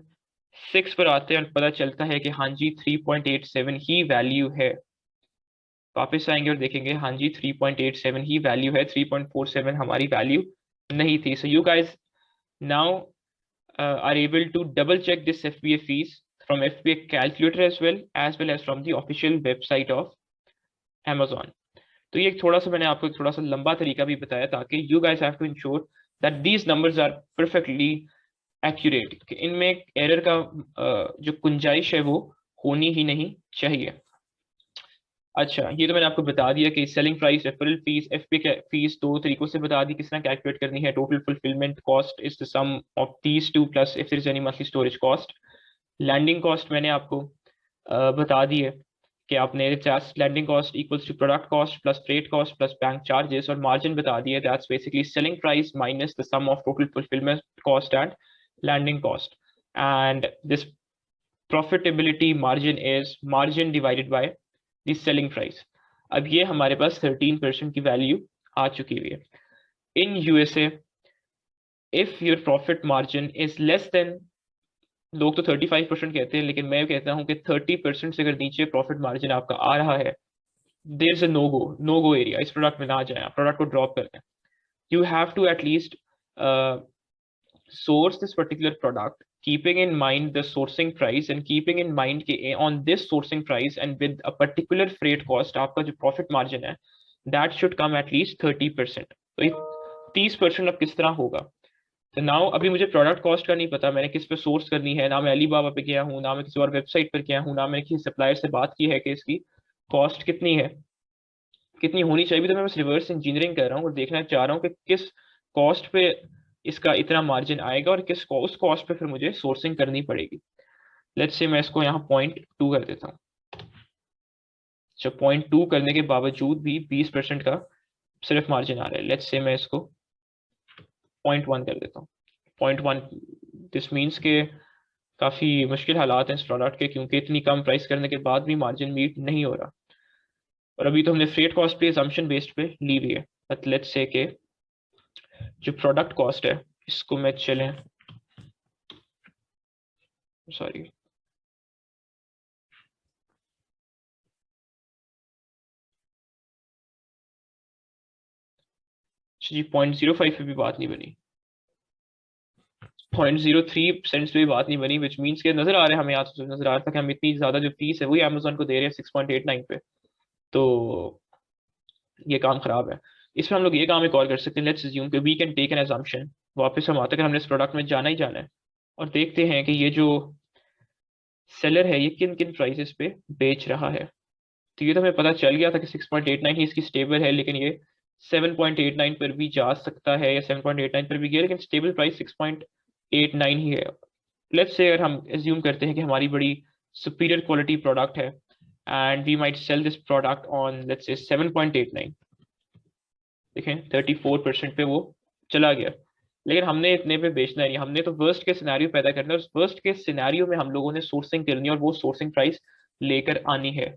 6 पर आते हैं और पता चलता है कि हाँ जी 3.87 ही वैल्यू है. वापस आएंगे और देखेंगे हाँ जी 3.87 ही वैल्यू है, 3.47 हमारी वैल्यू नहीं थी. सो you guys now are able to double check this FBA fees from FBA calculator as well as from the official website of Amazon. तो ये थोड़ा सा मैंने आपको थोड़ा सा लंबा तरीका भी बताया ताकि you guys have to ensure that these numbers are perfectly accurate, कि इनमें एरर का जो गुंजाइश है वो होनी ही नहीं चाहिए. अच्छा, ये तो मैंने आपको बता दिया कि selling price, referral fees, FBA fees दो तरीकों से बता दी किस तरह कैलकुलेट करनी है. Total fulfilment cost is the sum of these two plus if there is any monthly storage cost. Landing cost मैंने आपको बता दी है कि आपने just landing cost equals to product cost plus freight cost plus bank charges. और मार्जिन बता दिया that's basically selling price minus the sum of total fulfilment cost and landing cost. And this profitability margin is margin divided by the selling price. अब ये हमारे पास 13% की वैल्यू आ चुकी हुई है. इन USA if your profit margin is less than, लोग तो 35% कहते हैं लेकिन मैं कहता हूं कि 30% से अगर नीचे प्रॉफिट मार्जिन आपका आ रहा है, there is a no go area. इस प्रोडक्ट में ना जाए, प्रोडक्ट को ड्रॉप कर दें. You have to at least source this particular product keeping in mind the sourcing price and keeping in mind कि on this sourcing price and with a particular freight cost आपका जो profit margin है that should come at least 30%. तो 30% अब किस तरह होगा? तो नाउ अभी मुझे प्रोडक्ट कॉस्ट का नहीं पता, मैंने किस पे सोर्स करनी है, ना मैं अलीबाबा पे गया हूँ, ना मैं किसी और वेबसाइट पर गया हूँ, ना मैंने किसी सप्लायर से बात की है कि इसकी कॉस्ट कितनी है, कितनी होनी चाहिए. तो मैं बस रिवर्स इंजीनियरिंग कर रहा हूँ और देखना चाह रहा हूँ कि किस कॉस्ट पे इसका इतना मार्जिन आएगा और उस कॉस्ट पे फिर मुझे सोर्सिंग करनी पड़ेगी. लेट्स से मैं इसको यहाँ 0.2 कर देता हूँ. जब 0.2 करने के बावजूद भी 20% का सिर्फ मार्जिन आ रहा है। लेट्स से मैं इसको 0.1 कर देता हूँ। 0.1 दिस मीन्स के काफी मुश्किल हालात हैं इस प्रोडक्ट के, क्योंकि इतनी कम प्राइस करने के बाद भी मार्जिन मीट नहीं हो रहा। और अभी तो हमने फ्रेट कॉस्ट पे असम्पशन बेस्ड पे ली हुई है, बट लेट्स से के जो प्रोडक्ट कॉस्ट है इसको मैं चलें, सॉरी जी 0.05 पे भी बात नहीं बनी, 0.03 सेंट्स पे भी बात नहीं बनी, विच मीन्स के नजर आ रहा है हमें, यहाँ से नजर आ रहा था कि हम इतनी ज्यादा जो फीस है वही अमेजोन को दे रहे हैं 6.89 पे। तो ये काम खराब है। इसमें हम लोग ये काम एक और कर सकते हैं, लेट्स अज्यूम कि we can take an assumption, वापस हम आते हैं कि हमने इस प्रोडक्ट में जाना ही जाना है, और देखते हैं कि ये जो सेलर है ये किन किन प्राइसेस पे बेच रहा है। तो ये तो हमें पता चल गया था कि 6.89 ही इसकी स्टेबल है, लेकिन ये 7.89 पर भी जा सकता है या 7.89 पर भी गया, लेकिन स्टेबल प्राइस 6.89 ही है। लेट्स से अगर हम एज्यूम करते हैं कि हमारी बड़ी सुपीरियर क्वालिटी प्रोडक्ट है and we might sell this product on let's say 7.89, देखें 34% पे वो चला गया, लेकिन हमने इतने पे बेचना नहीं, हमने तो वर्स्ट के सिनेरियो पैदा करना है। उस वर्स्ट के सिनेरियो में हम लोगों ने सोर्सिंग करनी है और वो सोर्सिंग प्राइस लेकर आनी है।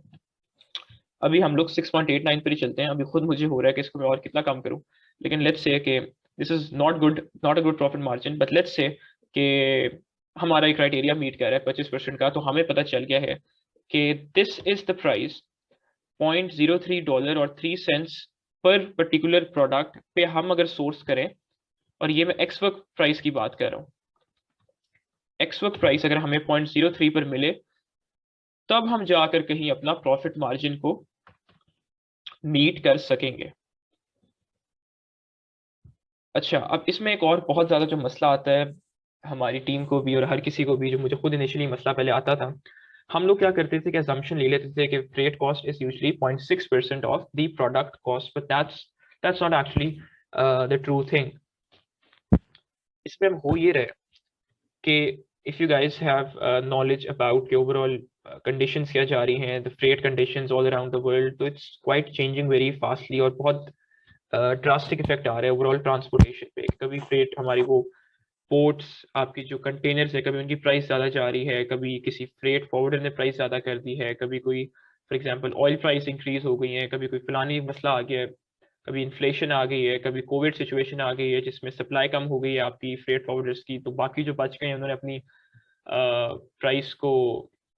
अभी हम लोग 6.89 पर ही चलते हैं। अभी खुद मुझे हो रहा है कि इसको मैं और कितना कम करूं, लेकिन लेट्स से कि this is not good, not a good profit margin, but let's say कि हमारा एक क्राइटेरिया मीट कर रहा है 25% का, तो हमें पता चल गया है कि दिस इज द प्राइस $0.03 और 3 सेंट्स पर पर्टिकुलर प्रोडक्ट पे हम अगर सोर्स करें, और ये मैं एक्स वर्क प्राइस की बात कर रहा हूँ, एक्स वर्क प्राइस अगर हमें 0.03 पर मिले तब हम जाकर कहीं अपना प्रॉफिट मार्जिन को मीट कर सकेंगे। अच्छा, अब इसमें एक और बहुत ज्यादा जो मसला आता है हमारी टीम को भी और हर किसी को भी, जो मुझे खुद इनिशियली मसला पहले आता था, हम लोग क्या करते थे कि assumption ले लेते थे कि freight cost is usually 0.6% of the product cost, but that's not actually the true thing. इसमें हम हो ये रहे कि if you guys have knowledge about के ओवरऑल कंडीशंस क्या जा रही हैं, the freight conditions all around the world, तो it's quite changing very fastly और बहुत ड्रास्टिक इफेक्ट आ रहा है ओवरऑल ट्रांसपोर्टेशन पे। कभी फ्रेट हमारी वो पोर्ट्स आपकी जो कंटेनर्स है, कभी उनकी प्राइस ज़्यादा जा रही है, कभी किसी फ्रेट फॉरवर्डर ने प्राइस ज़्यादा कर दी है, कभी कोई for example oil price increase हो गई है, कभी कोई फलानी मसला आ गया है, कभी इन्फ्लेशन आ गई है, कभी कोविड सिचुएशन आ गई है जिसमें सप्लाई कम हो गई है आपकी फ्रेट फॉरवर्डर्स की, तो बाकी जो बच गए हैं उन्होंने अपनी प्राइस को,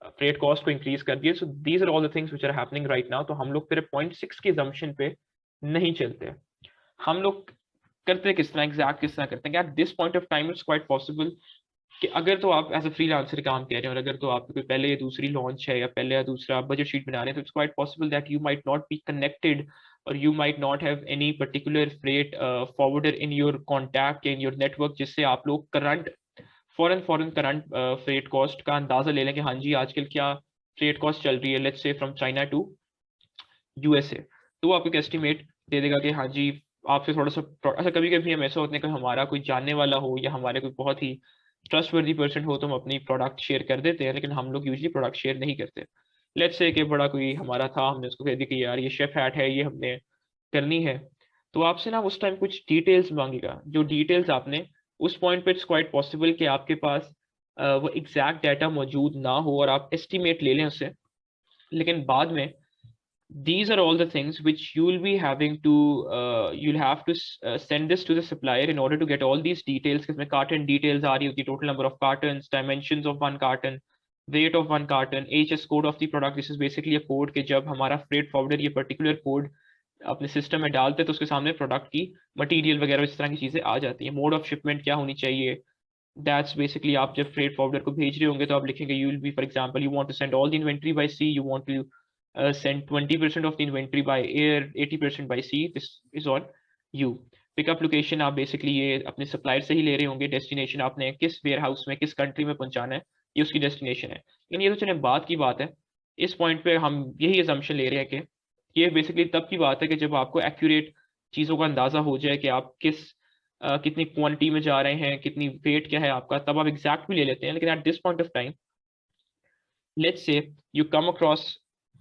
फ्रेट कॉस्ट को इंक्रीज कर दिया। So these are all the things which are happening right now. तो हम लोग फिर 0.6 की assumption पे नहीं चलते, हम लोग करते किस तरह, एग्जैक्ट किस तरह करते हैं कि eight this point of time it's quite possible कि अगर तो आप एज अ फ्रीलांसर काम कर रहे हैं और अगर तो आपकी कोई पहले या दूसरी लॉन्च है या पहले या दूसरा बजट शीट बना रहे हैं, तो it's quite possible that you might not be connected और you might not have any particular freight forwarder in your contact, in your network, जिससे आप लोग current foreign current freight cost का अंदाजा ले लें कि हाँ जी आजकल क्या फ्रेट कॉस्ट चल रही है, let's say from China to USA. तो वो आपको एक एस्टिमेट दे देगा कि हाँ जी आपसे थोड़ा सा अच्छा, कभी कभी हम ऐसा होते हैं कि हमारा कोई जानने वाला हो या हमारे कोई बहुत ही ट्रस्टवर्दी पर्सन हो तो हम अपनी प्रोडक्ट शेयर कर देते हैं, लेकिन हम लोग यूजली प्रोडक्ट शेयर नहीं करते। लेट्स से कि बड़ा कोई हमारा था, हमने उसको कह दिया कि यार ये शेफ हैट है, ये हमने करनी है, तो आपसे ना उस टाइम कुछ डिटेल्स मांगेगा, जो डिटेल्स आपने उस पॉइंट पे इट्स क्वाइट पॉसिबल कि आपके पास वो एग्जैक्ट डाटा मौजूद ना हो और आप एस्टिमेट ले लें उससे, लेकिन बाद में these are all the things which you'll be having to you'll have to send this to the supplier in order to get all these details, because carton details are the total number of cartons, dimensions of one carton, weight of one carton, HS code of the product. This is basically a code कि जब हमारा freight forwarder ये particular code अपने सिस्टम में डालते हैं तो उसके सामने प्रोडक्ट की मटेरियल वगैरह इस तरह की चीजें आ जाती हैं। मोड ऑफ शिपमेंट क्या होनी चाहिए, दैट्स बेसिकली आप जब फ्रेट फॉरवर्डर को भेज रहे होंगे तो आप लिखेंगे you will be for example you want to send all the inventory by sea, you want to send 20% of the inventory by air, 80% by sea. This is on you. Pickup location आप बेसिकली ये अपने सप्लायर से ही ले रहे होंगे, डेस्टिनेशन आपने किस वेयर हाउस में किस कंट्री में पहुंचाना है ये उसकी डेस्टिनेशन है। लेकिन ये तो चले बात की बात है, इस पॉइंट पे हम यही assumption ले रहे हैं कि ये बेसिकली तब की बात है कि जब आपको एक्यूरेट चीज़ों का अंदाजा हो जाए कि आप कितनी क्वांटिटी में जा रहे हैं, कितनी वेट क्या है आपका, तब आप एग्जैक्ट भी ले लेते हैं। लेकिन eight this point of time let's say you come across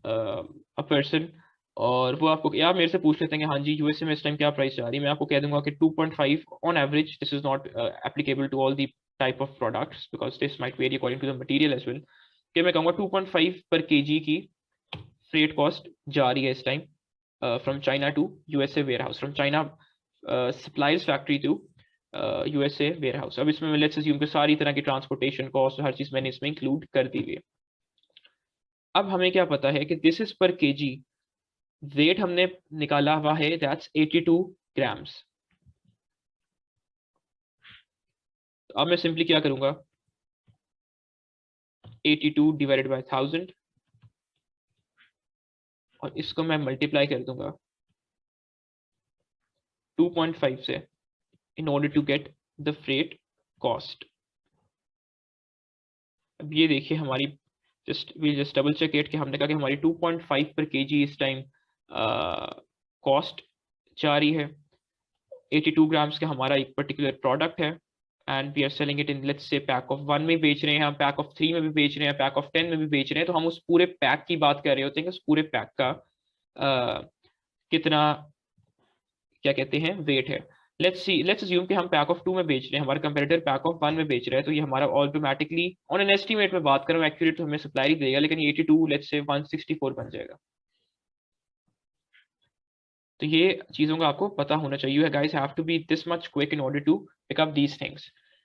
a person, और वो आपको या मेरे से पूछ लेते हैं कि हाँ जी यूएसए में इस टाइम क्या प्राइस जा रही है, मैं आपको कह दूंगा कि 2.5 on average, this is not applicable to all the type of products because this might vary according to the material as well, कि मैं कहूँगा 2.5 पर केजी की फ्रेट कॉस्ट जा रही है इस time from China to USA warehouse, from China supplies factory to USA warehouse. अब इसमें लेट्स अज्यूम कि सारी तरह की ट्रांसपोर्टेशन कॉस्ट हर चीज मैंने इसमें इंक्लूड कर दी हुई है। अब हमें क्या पता है कि दिस इज पर केजी, वेट हमने निकाला हुआ है दैट्स 82 ग्राम्स। अब मैं सिंपली क्या करूंगा, 82 डिवाइडेड बाय 1000 और इसको मैं मल्टीप्लाई कर दूंगा 2.5 से in order to get the freight cost. अब ये देखिए हमारी जस्ट डबल चेक इट कि हमने कहा कि हमारी 2.5 पर केजी इस टाइम कॉस्ट जा रही है। 82 ग्राम्स का हमारा एक पर्टिकुलर प्रोडक्ट है and we are selling it in let's say pack of 1 में बेच रहे हैं, हम पैक ऑफ 3 में भी बेच रहे हैं, पैक ऑफ 10 में भी बेच रहे हैं, तो हम उस पूरे पैक की बात कर रहे होते हैं कि उस पूरे पैक का कितना क्या कहते हैं वेट है। लेट्स अज्यूम कि हम पैक ऑफ 2 में बेच रहे हैं, हमारा कंपेरेटर पैक ऑफ 1 में बेच रहा है, तो ये हमारा ऑटोमेटिकली ऑन एन एस्टीमेट में बात करूं, एक्यूरेट तो हमें सप्लाई देगा, लेकिन 82 लेट्स से 164 बन जाएगा। तो ये चीज़ों का आपको पता होना चाहिए। You guys have to be this much quick in order to pick up these things।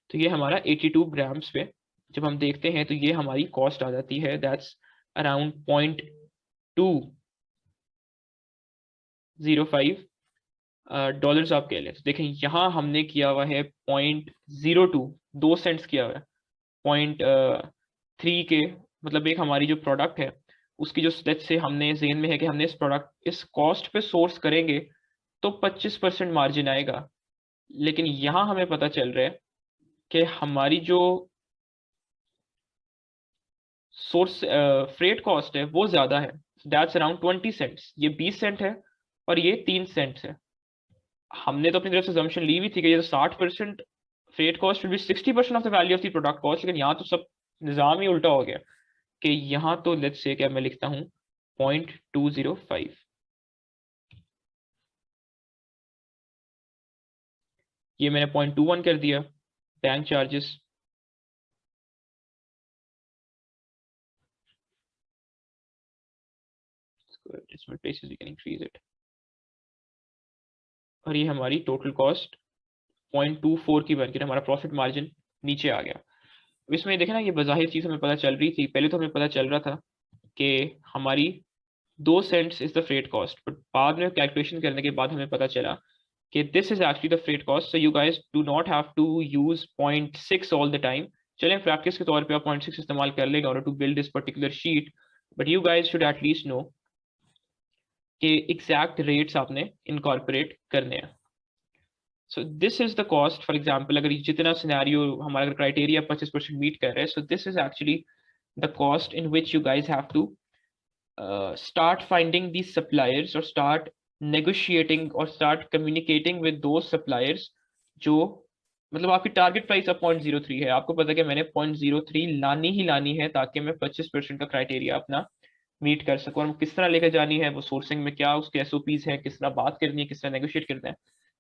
तो ये हमारा 82 ग्राम्स पे जब हम देखते हैं तो ये हमारी कॉस्ट आ जाती है दैट्स अराउंड 0.205 डॉलर्स आप कह लें। तो देखें यहाँ हमने किया हुआ है 0.02, 2 सेंट्स किया हुआ है, 0.3 के, मतलब एक हमारी जो प्रोडक्ट है उसकी जो लेट्स से हमने जेन में है कि हमने इस प्रोडक्ट इस कॉस्ट पे सोर्स करेंगे तो 25% मार्जिन आएगा, लेकिन यहां हमें पता चल रहा है कि हमारी जो सोर्स फ्रेट कॉस्ट है वो ज्यादा है, दैट्स अराउंड 20 सेंट्स, ये 20 सेंट है और ये 3 सेंट्स है। हमने तो अपनी तरफ से assumption ली हुई थी कि ये तो 60% freight cost will B 60% of the value of the product cost, लेकिन यहाँ तो सब निजाम ही उल्टा हो गया कि यहाँ तो लेट्स से क्या मैं लिखता हूँ 0.205, ये मैंने 0.21 कर दिया bank charges, decimal places we can increase it, और ये हमारी टोटल कॉस्ट 0.24 की बनकर हमारा प्रॉफिट मार्जिन नीचे आ गया। इसमें देखें ना, ये बज़ाहिर चीज हमें पता चल रही थी, पहले तो हमें पता चल रहा था कि हमारी 2 cents is the freight cost, but बाद में कैलकुलेशन करने के बाद हमें पता चला कि this is actually the freight cost. So you guys do not have to use 0.6 all the time. चलें प्रैक्टिस के तौर पे आप 0.6 इस्तेमाल कर लेंगे order to build this particular sheet, but you guys should at least know कि एग्जैक्ट रेट्स आपने इनकॉर्पोरेट करने हैं। So this is the cost, for example अगर जितना सिनेरियो हमारा क्राइटेरिया 25% मीट कर रहे हैं, so this is actually the cost in which you guys have to start finding these suppliers or start negotiating or start communicating with those suppliers जो मतलब आपकी टारगेट प्राइस अब 0.03 है, आपको पता है कि मैंने 0.03 लानी ही लानी है ताकि मैं 25% का क्राइटेरिया अपना मीट कर सकूं, और किस तरह लेकर जानी है वो सोर्सिंग में क्या उसके एसओपीज है, किस तरह बात करनी है, किस तरह नेगोशिएट करते हैं,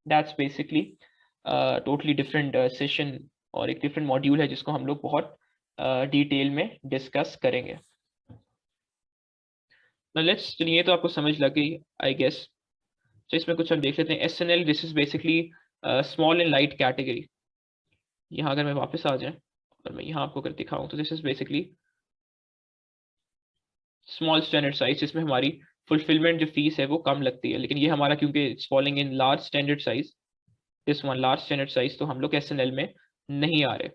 that's basically totally different session और एक डिफरेंट मॉड्यूल है जिसको हम लोग बहुत डिटेल में डिस्कस करेंगे। लेट्स, चलिए ये तो आपको समझ लग गई आई गेस। तो इसमें कुछ हम देख लेते हैं। SNL, this is basically small and light category. यहाँ अगर मैं वापस आ जाए और मैं यहाँ आपको अगर दिखाऊं तो this is basically small standard size, जिसमें हमारी फुलफिलमेंट जो फीस है वो कम लगती है, लेकिन ये हमारा क्योंकि it's falling in large standard size, this one large standard size, तो हम लोग SNL में नहीं आ रहे।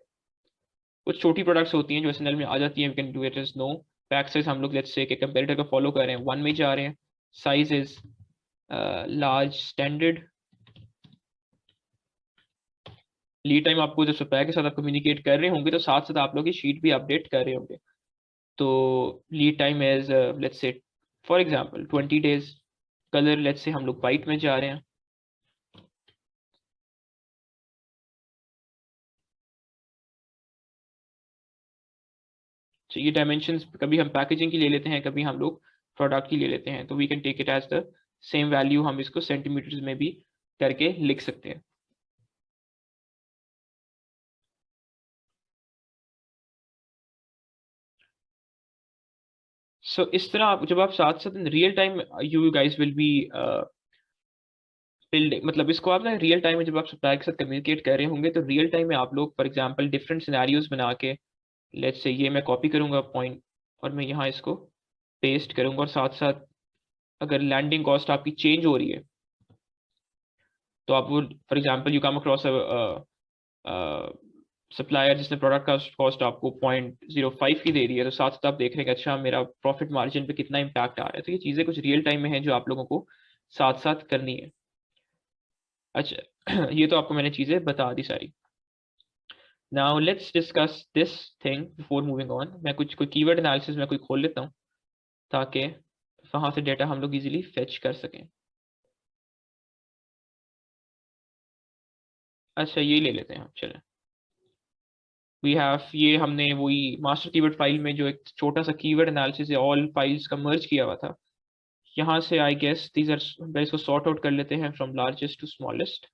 कुछ छोटी प्रोडक्ट्स होती हैं जो SNL में आ जाती हैं, we can do it is no. Pack size हम लोग लेट्स से कंपेरेटर को फॉलो कर रहे हैं 1 में जा रहे हैं, size is large standard. Lead time आपको जब सप्लायर के साथ आप कम्युनिकेट कर रहे होंगे तो साथ साथ आप लोग की शीट भी अपडेट कर रहे होंगे, तो lead time is let's say for example 20 days. Colour let's say हम लोग वाइट में जा रहे हैं, तो ये डायमेंशंस कभी हम पैकेजिंग की ले लेते हैं, कभी हम लोग प्रोडक्ट की ले लेते हैं, तो we can take it as the same value, हम इसको सेंटीमीटर्स में भी करके लिख सकते हैं। सो इस तरह आप जब आप साथ साथ real time you guys will be building, मतलब इसको आप ना रियल टाइम में जब आप सप्लाई के साथ कम्युनिकेट कर रहे होंगे तो रियल टाइम में आप लोग फॉर एग्जांपल डिफरेंट सिनेरियोज बना के, लेट्स से ये मैं कॉपी करूंगा पॉइंट और मैं यहाँ इसको पेस्ट करूंगा, और साथ साथ अगर लैंडिंग कॉस्ट आपकी चेंज हो रही है तो आप वो for example you come across supplier जिसने प्रोडक्ट का कॉस्ट आपको 0.05 की दे रही है, तो साथ साथ आप देख रहे हैं कि अच्छा मेरा प्रॉफिट मार्जिन पे कितना इम्पैक्ट आ रहा है। तो ये चीज़ें कुछ रियल टाइम में हैं जो आप लोगों को साथ साथ करनी है। अच्छा ये तो आपको मैंने चीज़ें बता दी सारी। Now let's discuss this thing before moving on. मैं कोई कीवर्ड एनालिसिस में कोई खोल लेता हूँ ताकि वहाँ से डेटा हम लोग इजीली फेच कर सकें। अच्छा ये ले लेते हैं हम, चलें। वी हैव, ये हमने वही मास्टर कीवर्ड फाइल में जो एक छोटा सा कीवर्ड एनालिसिस है ऑल फाइल्स का मर्ज किया हुआ था, यहाँ से आई गेस दीज आर, इसको सॉर्ट आउट कर लेते हैं फ्रॉम लार्जेस्ट टू स्मॉलेस्ट।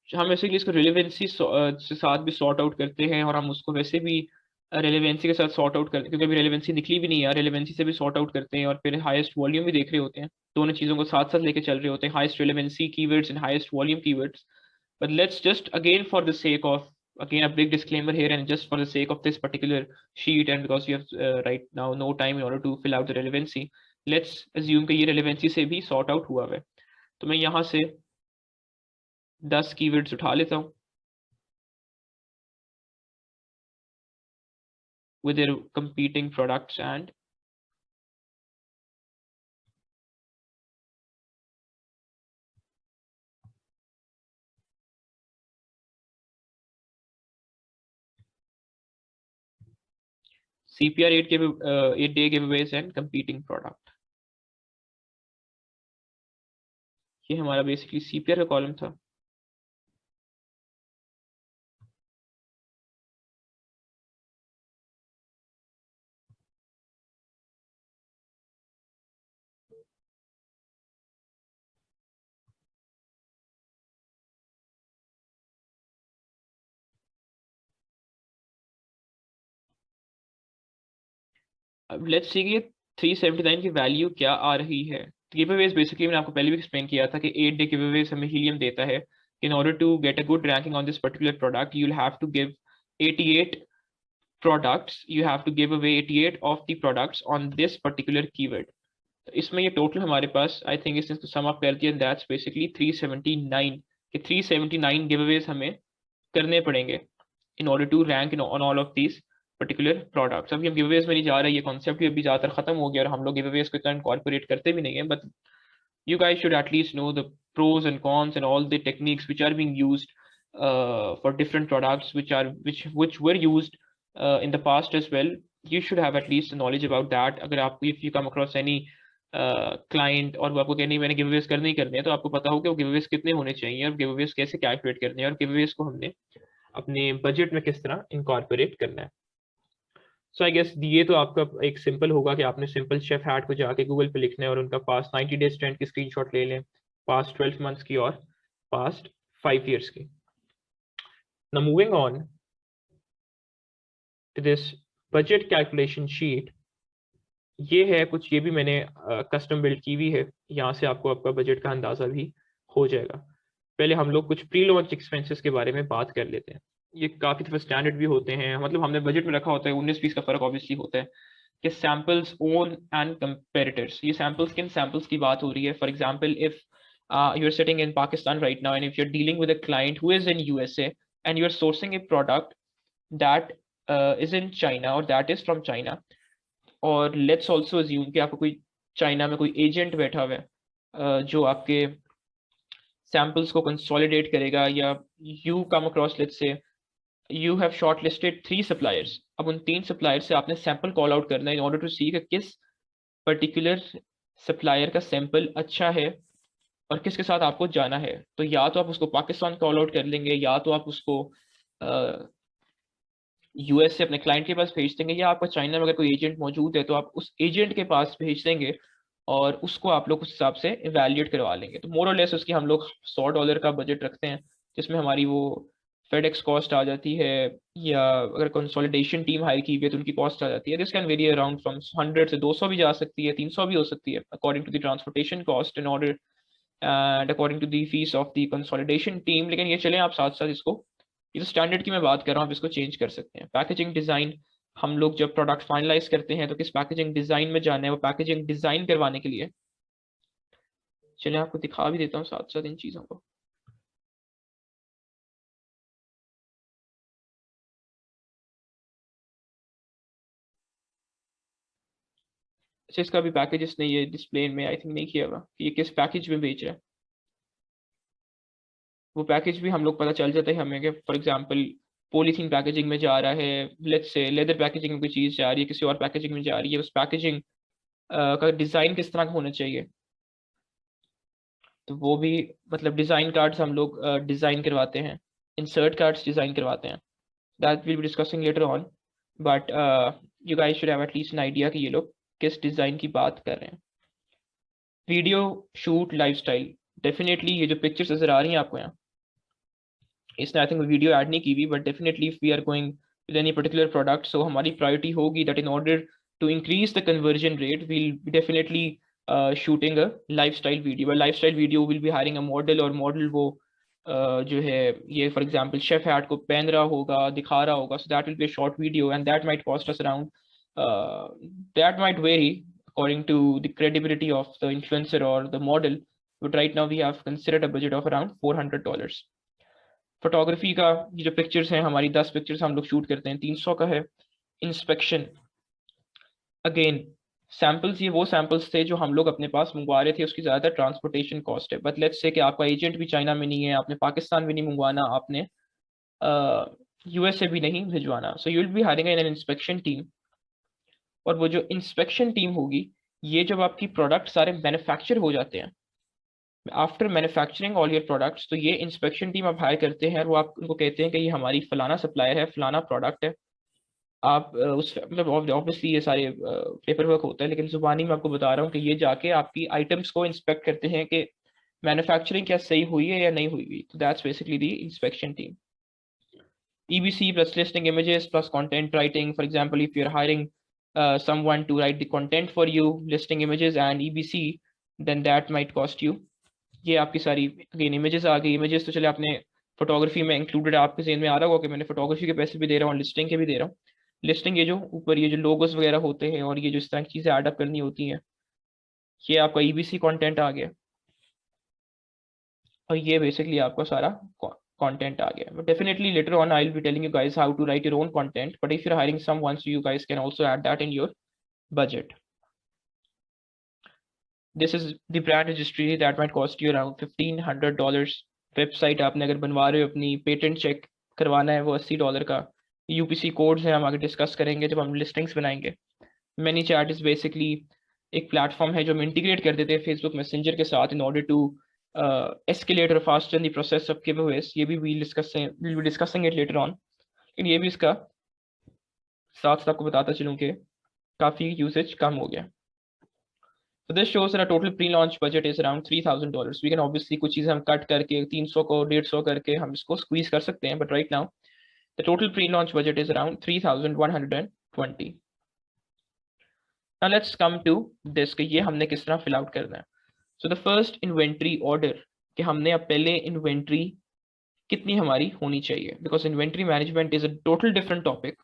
हम बेसिकली इसको रिलेवेंसी से साथ भी सॉर्ट आउट करते हैं, और हम उसको वैसे भी रेलेवेंसी के साथ सॉर्ट आउट करते हैं क्योंकि अभी रेलेवेंसी निकली भी नहीं है, रेलेवेंसी से भी सॉर्ट आउट करते हैं, और फिर हाईएस्ट वॉल्यूम भी देख रहे होते हैं। दोनों चीज़ों को साथ साथ लेके चल रहे होते हैं, highest relevancy keywords and highest volume keywords. But let's just again for the sake of, again a big disclaimer here, and just for the sake of this particular sheet and because we have right now no time in order to fill out the relevancy, let's assume कि ये relevancy से भी sort out हुआ है। तो मैं यहाँ से 10 keywords उठा लेता हूँ with their competing products and CPR 8 day giveaways and competing product। ये हमारा बेसिकली CPR का कॉलम था। अब लेट्स सी कि 379 की वैल्यू क्या आ रही है। गिवअवेज बेसिकली मैंने आपको पहले भी एक्सप्लेन किया था कि 8 डे गिवअवेज हमें हीलियम देता है। In order to get a good ranking on this particular product you will have to give 88 products, you have to give away 88 of the products on this particular keyword। तो इसमें ये टोटल हमारे पास आई थिंक इसने तो सम अप कर दिया, दैट्स बेसिकली 379 के 379 गिवअवेज हमें करने पड़ेंगे in order to rank on all of these particular products. अभी हम गिवअवेज में नहीं जा रहे, ये कॉन्सेप्ट भी अभी ज़्यादातर खत्म हो गया और हम लोग गिवअवेज को इतना इनकॉर्पोरेट करते भी नहीं है, but you guys should at least know the pros and cons and all the techniques which are being used for different products which were used in the past as well। you should have at least knowledge about that। अगर आप if you come across any client और वो आपको कहने मैंने गिवअवेज करने ही करने हैं, तो आपको पता हो कि वो गिवअवेज कितने होने चाहिए और गिवअवेज कैसे कैलकुलेट करने हैं और गिवअवेज को हमने अपने बजट में किस तरह इनकॉर्पोरेट करना है। सो आई गेस ये तो आपका एक सिंपल होगा कि आपने सिंपल शेफ हैट को जाके गूगल पे लिखना है और उनका पास्ट 90 डेज ट्रेंड की स्क्रीनशॉट ले लें, पास्ट 12 मंथ्स की और पास्ट 5 years की। Now moving on to this budget calculation sheet, ये है कुछ, ये भी मैंने कस्टम बिल्ड की हुई है, यहाँ से आपको आपका बजट का अंदाजा भी हो जाएगा। पहले हम लोग कुछ प्री लॉन्च एक्सपेंसेस के बारे में बात कर लेते हैं। ये काफ़ी दफ़ा स्टैंडर्ड भी होते हैं, मतलब हमने बजट में रखा होता है, 19-20 का फर्क ऑब्वियसली होता है कि सैम्पल्स ओन एंड कंपेरेटर्स। ये सैम्पल्स किन सैम्पल्स की बात हो रही है? For example if you are sitting in Pakistan right now and if you are dealing with a client who is in USA and you are sourcing a product that is in China और दैट इज फ्रॉम चाइना, और लेट्स ऑल्सो अज्यूम कि आपको कोई चाइना में कोई एजेंट बैठा हुआ है जो आपके सैम्पल्स को कंसोलिडेट करेगा, या you come across let's say you have short listed 3 suppliers. अब उन 3 सप्लायर्स से आपने सैंपल कॉल आउट करना है इन ऑर्डर टू सी कि किस पर्टिकुलर सप्लायर का सैंपल अच्छा है और किसके साथ आपको जाना है। तो या तो आप उसको पाकिस्तान कॉल आउट कर लेंगे, या तो आप उसको यूएस से अपने क्लाइंट के पास भेज देंगे, या आपका चाइना में अगर कोई एजेंट मौजूद है तो आप उस एजेंट के पास भेज देंगे और उसको आप लोग उस हिसाब से इवेल्युएट करवा लेंगे। तो मोर और लेस उसकी हम लोग $100 का बजट रखते हैं, जिसमें हमारी वो फेडेक्स कॉस्ट आ जाती है, या अगर कंसोलिडेशन टीम हायर की हुई है तो उनकी कॉस्ट आ जाती है। This can very around from 100 से 200 भी जा सकती है, 300 भी हो सकती है, according to the transportation cost in order and according to the fees of the consolidation team. लेकिन ये चलें, आप साथ साथ इसको, ये तो स्टैंडर्ड की मैं बात कर रहा हूँ, आप इसको चेंज कर सकते हैं। पैकेजिंग डिजाइन, हम लोग जब प्रोडक्ट फाइनलाइज करते हैं तो किस पैकेजिंग डिजाइन में जाना है, वो पैकेजिंग डिजाइन करवाने के लिए चलिए आपको दिखा भी देता हूँ साथ साथ इन चीजों को। अच्छा, इसका भी पैकेज इसने ये डिस्प्ले में आई थिंक नहीं किया हुआ कि ये किस पैकेज में बेच रहा है। वो पैकेज भी हम लोग पता चल जाता है हमें कि फॉर एग्जांपल पॉलीथीन पैकेजिंग में जा रहा है, लेट्स से लेदर पैकेजिंग में कोई चीज जा रही है, किसी और पैकेजिंग में जा रही है, उस पैकेजिंग का डिजाइन किस तरह का होना चाहिए। तो वो भी, मतलब डिजाइन कार्ड्स हम लोग डिजाइन करवाते हैं, इंसर्ट कार्ड्स डिजाइन करवाते हैं। That will be discussing later on, but you guys should have at least an idea कि ये लोग किस डिजाइन की बात कर रहे हैं। वीडियो शूट लाइफस्टाइल, डेफिनेटली ये जो पिक्चर्स नजर आ रही हैं आपको यहाँ, इसने आई थिंक वीडियो ऐड नहीं की हुई, but definitely if we are going with any particular product, so हमारी प्रायोरिटी होगी that in order to increase the conversion rate will definitely shooting a lifestyle video. Lifestyle video will be hiring a model, और मॉडल वो जो है ये फॉर एग्जांपल शेफ हैट को पहन रहा होगा, दिखा रहा होगा, so that will be a short video and that might cost us around, that might very according to the credibility of the influencer or the model, but right now we have considered a budget of around $400। Photography का, ये जो पिक्चर्स हैं हमारी 10 पिक्चर्स हम लोग शूट करते हैं, 300 का है। इंस्पेक्शन, अगेन सैंपल्स, ये वो सैंपल्स थे जो हम लोग अपने पास मंगवा रहे थे, उसकी ज़्यादा ट्रांसपोर्टेशन कॉस्ट है। बट लेट्स से कि आपका एजेंट भी चाइना में नहीं है, आपने पाकिस्तान भी नहीं मंगवाना, आपने यूएसए भी नहीं भिजवाना, so you will be hiring an inspection team. और वो जो इंस्पेक्शन टीम होगी, ये जब आपकी प्रोडक्ट सारे मैन्युफैक्चर हो जाते हैं, after manufacturing all your products, तो ये इंस्पेक्शन टीम आप हायर करते हैं और वो आप उनको कहते हैं कि ये हमारी फलाना सप्लायर है, फलाना प्रोडक्ट है। आप उस मतलब ऑब्वियसली ये सारे पेपर वर्क होता है, लेकिन जुबानी में आपको बता रहा हूँ कि ये जाके आपकी आइटम्स को इंस्पेक्ट करते हैं कि मैन्युफैक्चरिंग क्या सही हुई है या नहीं हुई हुई। तो that's basically the inspection team. EBC plus listing images plus content writing. For example, if you're hiring someone to write the content for you, listing images and EBC, then that might cost you। ये आपकी सारी अगेन इमेजेस आ गई। इमेजेस तो चले आपने फोटोग्राफी में इंक्लूडेड, आपके जेन में आ रहा होगा कि मैंने फोटोग्राफी के पैसे भी दे रहा हूँ, लिस्टिंग के भी दे रहा हूँ। लिस्टिंग ये जो ऊपर ये जो लोगोस वगैरह होते हैं और ये जो इस तरह की चीजें एडअप करनी होती हैं, ये आपका EBC कंटेंट आ गया, और ये बेसिकली आपका सारा content आ गया। But definitely later on I'll be telling you guys how to write your own content, but if you're hiring someone, so you guys can also add that in your budget। This is the brand registry that might cost you around $1,500। Website आपने अगर बनवा रहे हो अपनी, पेटेंट चेक करवाना है, वो $80 का। UPC कोड्स हैं, हम आगे डिस्कस करेंगे जब हम लिस्टिंग्स बनाएंगे। मैनी चैट इज बेसिकली एक प्लेटफॉर्म है जो हम इंटीग्रेट कर देते हैं फेसबुक मैसेंजर के साथ in order to escalate or fasten the process of giveaways। ये भी we'll be discussing it later on, लेकिन ये भी इसका साथ साथ आपको बताता चलूं कि काफी यूसेज कम हो गया। So this shows that our total pre-launch budget is around $3,000। We can obviously कुछ चीजें हम कट करके 300 को 150 करके हम इसको स्क्वीज कर सकते हैं, but right now the total pre-launch budget is around 3,120। Now let's come to this कि ये हमने किस तरह फिल आउट करना है। So the first inventory order, कि हमने अब पहले इन्वेंट्री कितनी हमारी होनी चाहिए, because inventory management is a total different topic.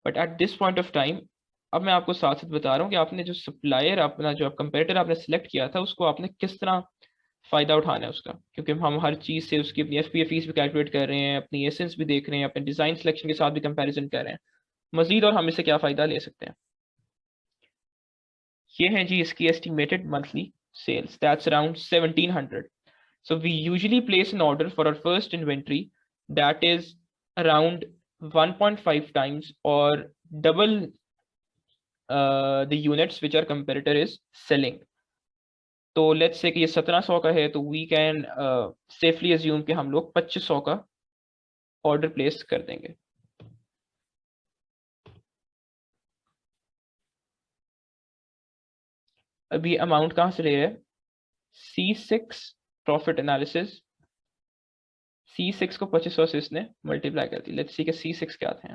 But at this point of time अब मैं आपको साथ साथ बता रहा हूँ कि आपने जो सप्लायर, अपना जो कंपेरेटर आपने सेलेक्ट किया था, उसको आपने किस तरह फायदा उठाना है उसका, क्योंकि हम हर चीज से उसकी अपनी FPA फीस भी कैलकुलेट कर रहे हैं, अपनी एसेंस भी देख रहे हैं, अपने डिजाइन सिलेक्शन के साथ भी कंपैरिजन कर रहे हैं मजीद, और हम इससे क्या फायदा ले सकते हैं। ये है जी इसकी estimated monthly sales, that's around 1700। So we usually place an order for our first inventory that is around 1.5 times or double the units which our competitor is selling। तो लेट्स से कि ये 1700 का है, तो वी कैन सेफली अज्यूम कि हम लोग 2500 का ऑर्डर प्लेस कर देंगे। अभी अमाउंट कहाँ से ले रहे हैं? C6 प्रॉफिट एनालिसिस, C6 को 2500 से इसने मल्टीप्लाई कर दी। लेट्स सी कि C6 क्या थे।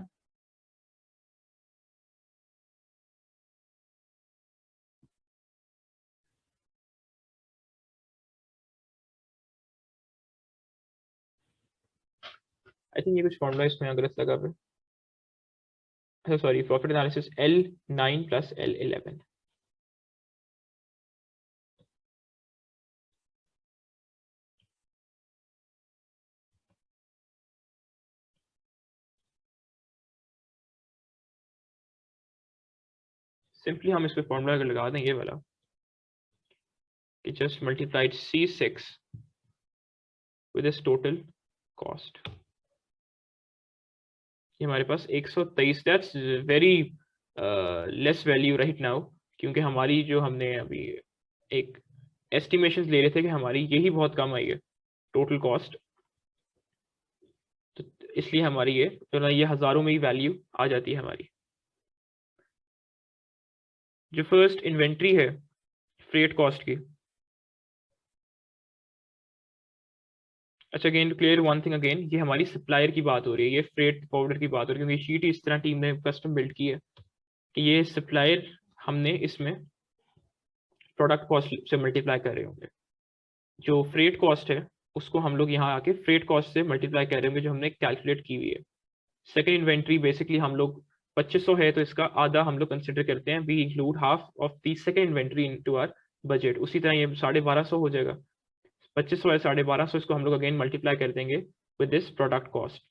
आई थिंक ये कुछ फॉर्मूला इसमें गलत लगा पे। अच्छा sorry, profit analysis L9 plus L11। Simply हम इस पे फॉर्मूला लगा दें ये वाला कि just multiplied C6 with its total cost। ये हमारे पास 123, that's very less value right now, क्योंकि हमारी जो हमने अभी एक एस्टिमेशंस ले रहे थे कि हमारी यही बहुत कम आई है टोटल कॉस्ट, तो इसलिए हमारी ये जो ये हज़ारों में ही वैल्यू आ जाती है हमारी। जो फर्स्ट इन्वेंट्री है फ्रेट कॉस्ट की। अच्छा, again to clear one thing again, ये हमारी सप्लायर की बात हो रही है, ये फ्रेट फॉरवर्डर की बात हो रही है, क्योंकि शीट इस तरह टीम ने कस्टम बिल्ड की है कि ये सप्लायर हमने इसमें प्रोडक्ट कॉस्ट से मल्टीप्लाई कर रहे होंगे। जो फ्रेट कॉस्ट है उसको हम लोग यहाँ आके फ्रेट कॉस्ट से मल्टीप्लाई कर रहे होंगे जो हमने कैलकुलेट की हुई है। सेकेंड इन्वेंट्री बेसिकली हम लोग 2500 है तो इसका आधा हम लोग कंसिडर करते हैं, we include half of the second inventory into our budget. उसी तरह ये 1250 हो जाएगा, 2500 है 1250, इसको हम लोग अगेन मल्टीप्लाई कर देंगे विद दिस प्रोडक्ट कॉस्ट।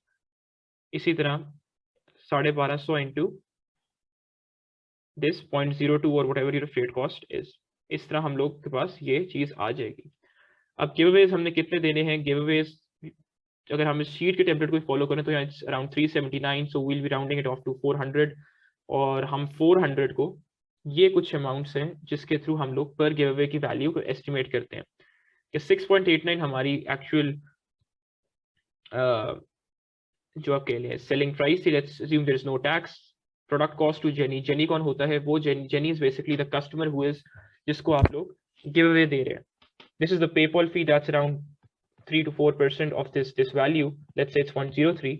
इसी तरह 1250 इंटू दिस 0.02 और what ever your freight cost is. इस तरह हम लोग के पास ये चीज आ जाएगी। अब गिवअवेज हमने कितने देने हैं? गिवअवेज अगर हम इस शीट के टेम्पलेट को फॉलो करें तो यहाँ around 379, so will be rounding it off to 400, और हम 400 को ये कुछ अमाउंट्स हैं जिसके थ्रू हम लोग पर गिवअवे की वैल्यू को एस्टिमेट करते हैं कि 6.89 हमारी एक्चुअल जो आप कह लें सेलिंग प्राइस थी। Let's assume there is no tax. Product cost to Jenny, Jenny कौन होता है? वो Jenny is basically the customer who is, जिसको आप लोग गिव अवे दे रहे हैं। This is the PayPal fee, that's around 3 to 4% of this value. Let's say it's 103.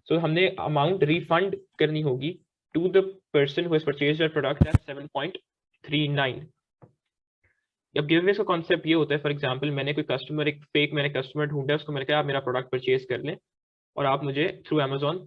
So हमने amount refund करनी होगी to the person who has purchased our product at 7.39. अब गिव अवे का कॉन्सेप्ट ये होता है, फॉर एग्जांपल मैंने कोई कस्टमर, एक फेक मैंने कस्टमर ढूंढा, उसको मैंने कहा आप मेरा प्रोडक्ट परचेज कर लें और आप मुझे थ्रू अमेजोन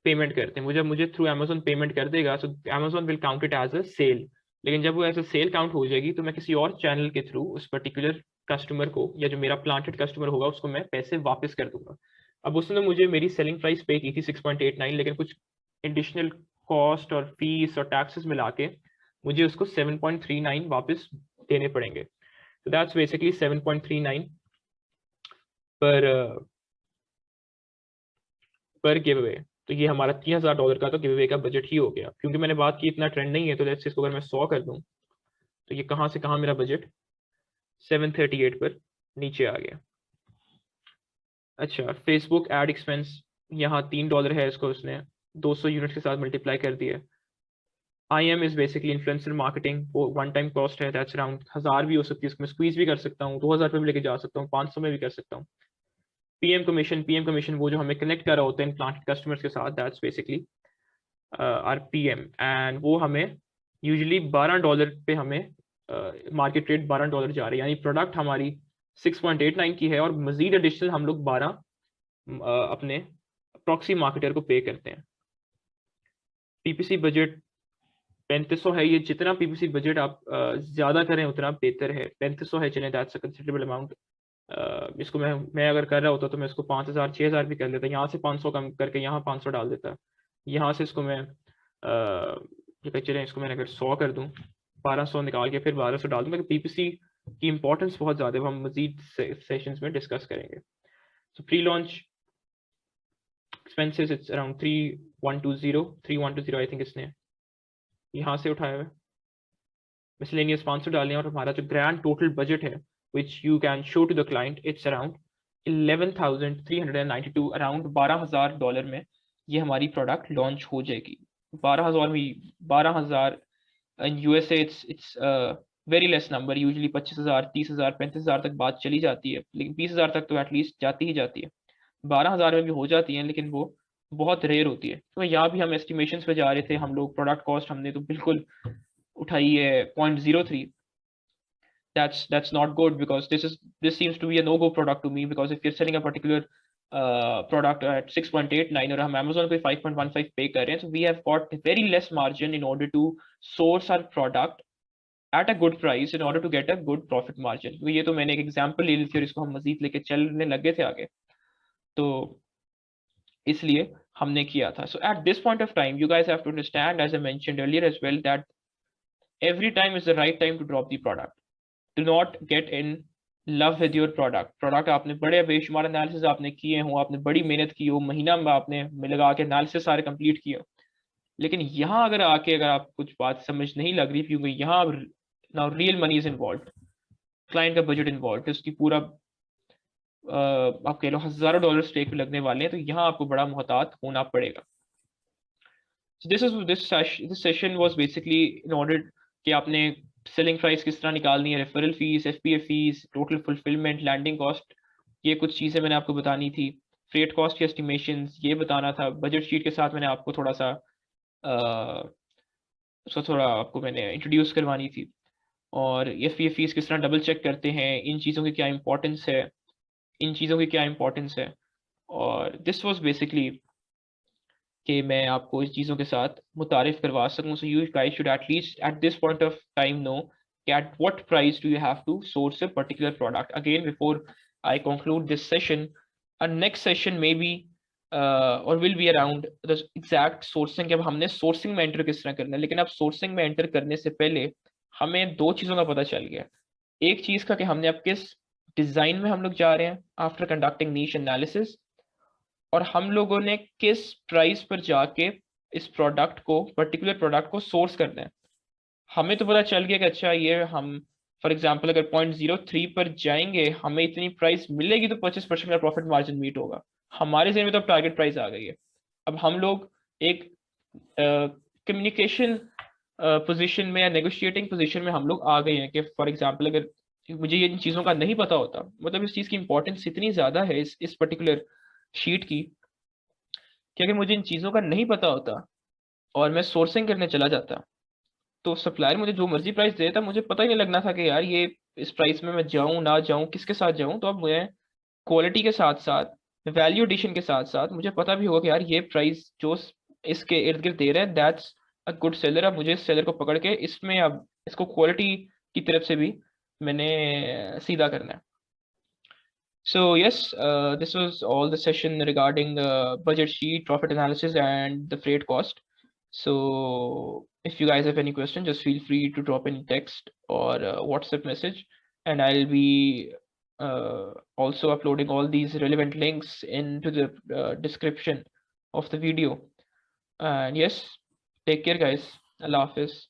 पेमेंट करते हैं। मुझे थ्रू अमेजोन पेमेंट कर देगा, so Amazon will count it as a sale. लेकिन जब वो एज अ सेल काउंट हो जाएगी तो मैं किसी और चैनल के थ्रू उस पर्टिकुलर कस्टमर को, या जो मेरा प्लांटेड कस्टमर होगा उसको मैं पैसे वापस कर दूंगा। अब उसने मुझे मेरी सेलिंग प्राइस पे की थी 6.89, लेकिन कुछ एडिशनल कॉस्ट और फीस और टैक्सेस मिला के मुझे उसको 7.39 वापस देने पड़ेंगे। So that's basically 7.39 पर गिव अवे। तो ये हमारा $3000 का तो गिव अवे का बजट ही हो गया। क्योंकि मैंने बात की इतना ट्रेंड नहीं है, तो लेट्स इसको अगर मैं 100 कर दूं तो ये कहाँ से कहाँ मेरा बजट 738 पर नीचे आ गया। अच्छा, फेसबुक एड एक्सपेंस यहाँ $3 है, इसको उसने 200 यूनिट के साथ मल्टीप्लाई कर दिया। IM is basically influencer marketing, वो वन टाइम कॉस्ट है, दैट्स अराउंड 1000 भी हो सकती है, इसको मैं स्क्वीज भी कर सकता हूँ, 2000 रुपये भी लेके जा सकता हूँ, 500 में भी कर सकता हूँ। पीएम कमीशन वो जो हमें कनेक्ट कर रहा होता है इन प्लांट कस्टमर्स के साथ, that's basically R PM, and वो हमें यूजुअली $12 पे हमें मार्केट रेट $12 जा रही है, यानी प्रोडक्ट हमारी 6.89 की है और मजीद एडिशनल हम लोग 12 अपने प्रॉक्सी मार्केटर को पे करते हैं। पीपीसी बजट 3500 है। ये जितना पीपीसी बजट आप ज्यादा करें उतना बेहतर है। 3500 है, चलें, दैट्स अ कंसिडरेबल अमाउंट। इसको मैं अगर कर रहा होता तो मैं इसको 5000 6000 भी कर लेता, यहाँ से 500 कम करके यहाँ 500 डाल देता। यहाँ से इसको मैं चलें, इसको मैंने अगर 100 कर दूँ, 1200 निकाल के फिर 1200 डाल दूँ। पीपीसी की इंपॉर्टेंस बहुत ज़्यादा है, हम मजीद सेशंस में डिस्कस करेंगे। सो pre launch expenses it's around 3120 I think इसने यहाँ से उठाया हुआ है। मिसलेनियस 500 डालें और हमारा जो ग्रैंड टोटल बजट है which you can show to the client, it's around 11,392, around $12,000 में ये हमारी प्रोडक्ट लॉन्च हो जाएगी। 12,000 में 12,000 in USA it's very less number, usually 25,000 30,000 35,000 तक बात चली जाती है, लेकिन 20,000 तक तो एटलीस्ट जाती ही जाती है। 12,000 में भी हो जाती है, लेकिन वो बहुत रेयर होती है। तो यहाँ भी हम एस्टिमेशंस पे जा रहे थे हम लोग, प्रोडक्ट कॉस्ट हमने तो बिल्कुल उठाई है 0.03। that's not good, because this seems to be a no-go product to me, because if you're selling a particular product at 6.89 और हम Amazon पे 5.15 पे कर रहे हैं, so we have got very less margin in order to source our product at a good price in order to get a good profit margin। तो ये तो मैंने एक एग्जांपल ले ली थी और इसको हम मजीद लेके चलने लगे थे आगे, तो इसलिए हमने किया था। So at this point of time you guys have to understand, as I mentioned earlier as well, that every time is the right time to drop the product. Do not get in love with your product आपने बड़े बेशुमार एनालिसिस आपने किए हो, आपने बड़ी मेहनत की हो, महीना में आपने लगा के एनालिसिस सारे कंप्लीट किए हो, लेकिन यहाँ अगर आके अगर आप कुछ बात समझ नहीं लग रही, क्योंकि यहाँ now real money is involve, client का बजट इन्वॉल्व है, उसकी पूरा आप कह लो हजारों डॉलर स्टेक पे लगने वाले हैं, तो यहाँ आपको बड़ा मुहतात होना पड़ेगा। So this session was basically in order कि आपने सेलिंग प्राइस किस तरह निकालनी है, referral fees, FBA fees, total fulfilment, landing cost, ये कुछ चीज़ें मैंने आपको बतानी थी। फ्रेट कॉस्ट की एस्टिमेशंस ये बताना था। बजट शीट के साथ मैंने आपको थोड़ा सा थोड़ा आपको मैंने इंट्रोड्यूस करवानी थी, और एफपीए फीस किस तरह डबल चेक करते हैं, इन चीज़ों की क्या इंपॉर्टेंस है, इन चीज़ों की क्या इंपॉर्टेंस है। और दिस वॉज बेसिकली कि मैं आपको इस चीज़ों के साथ मुतारिफ करवा सकूँ। So you guys should at least at this point of time know at what price do you have to source a particular product. Again, before I conclude this session, a next session may be or will be around the exact sourcing, कि अब हमने sourcing में enter किस तरह करना है। लेकिन अब sourcing में enter करने से पहले हमें दो चीज़ों का पता चल गया। एक चीज़ का कि हमने अब किस डिज़ाइन में हम लोग जा रहे हैं आफ्टर कंडक्टिंग नीश एनालिसिस, और हम लोगों ने किस प्राइस पर जाके इस प्रोडक्ट को, पर्टिकुलर प्रोडक्ट को सोर्स करना है। हमें तो पता चल गया कि अच्छा ये हम फॉर एग्जांपल अगर 0.03 पर जाएंगे हमें इतनी प्राइस मिलेगी तो 25% का प्रॉफिट मार्जिन मीट होगा। हमारे जेब में तो अब टारगेट प्राइस आ गई है। अब हम लोग एक कम्युनिकेशन पोजीशन में या नेगोशिएटिंग पोजीशन में हम लोग आ गए हैं कि फॉर एग्जांपल अगर मुझे इन चीज़ों का नहीं पता होता, मतलब इस चीज़ की इंपॉर्टेंस इतनी ज़्यादा है इस पर्टिकुलर शीट की, कि अगर मुझे इन चीज़ों का नहीं पता होता और मैं सोर्सिंग करने चला जाता तो सप्लायर मुझे जो मर्जी प्राइस देता, मुझे पता ही नहीं लगना था कि यार ये इस प्राइस में मैं जाऊं ना जाऊं, किसके साथ जाऊं। तो अब मैं क्वालिटी के साथ साथ वैल्यू एडिशन के साथ साथ मुझे पता भी होगा कि यार ये प्राइस जो इसके इर्द गिर्द दे रहा है दैट्स अ गुड सेलर। अब मुझे इस सेलर को पकड़ के इसमें अब इसको क्वालिटी की तरफ से भी मैंने सीधा करना है। So yes, this was all the session regarding budget sheet, profit analysis, and the freight cost. So if you guys have any question, just feel free to drop in text or WhatsApp message, and I'll be also uploading all these relevant links into the description of the video. And yes, take care guys. Allah Hafiz.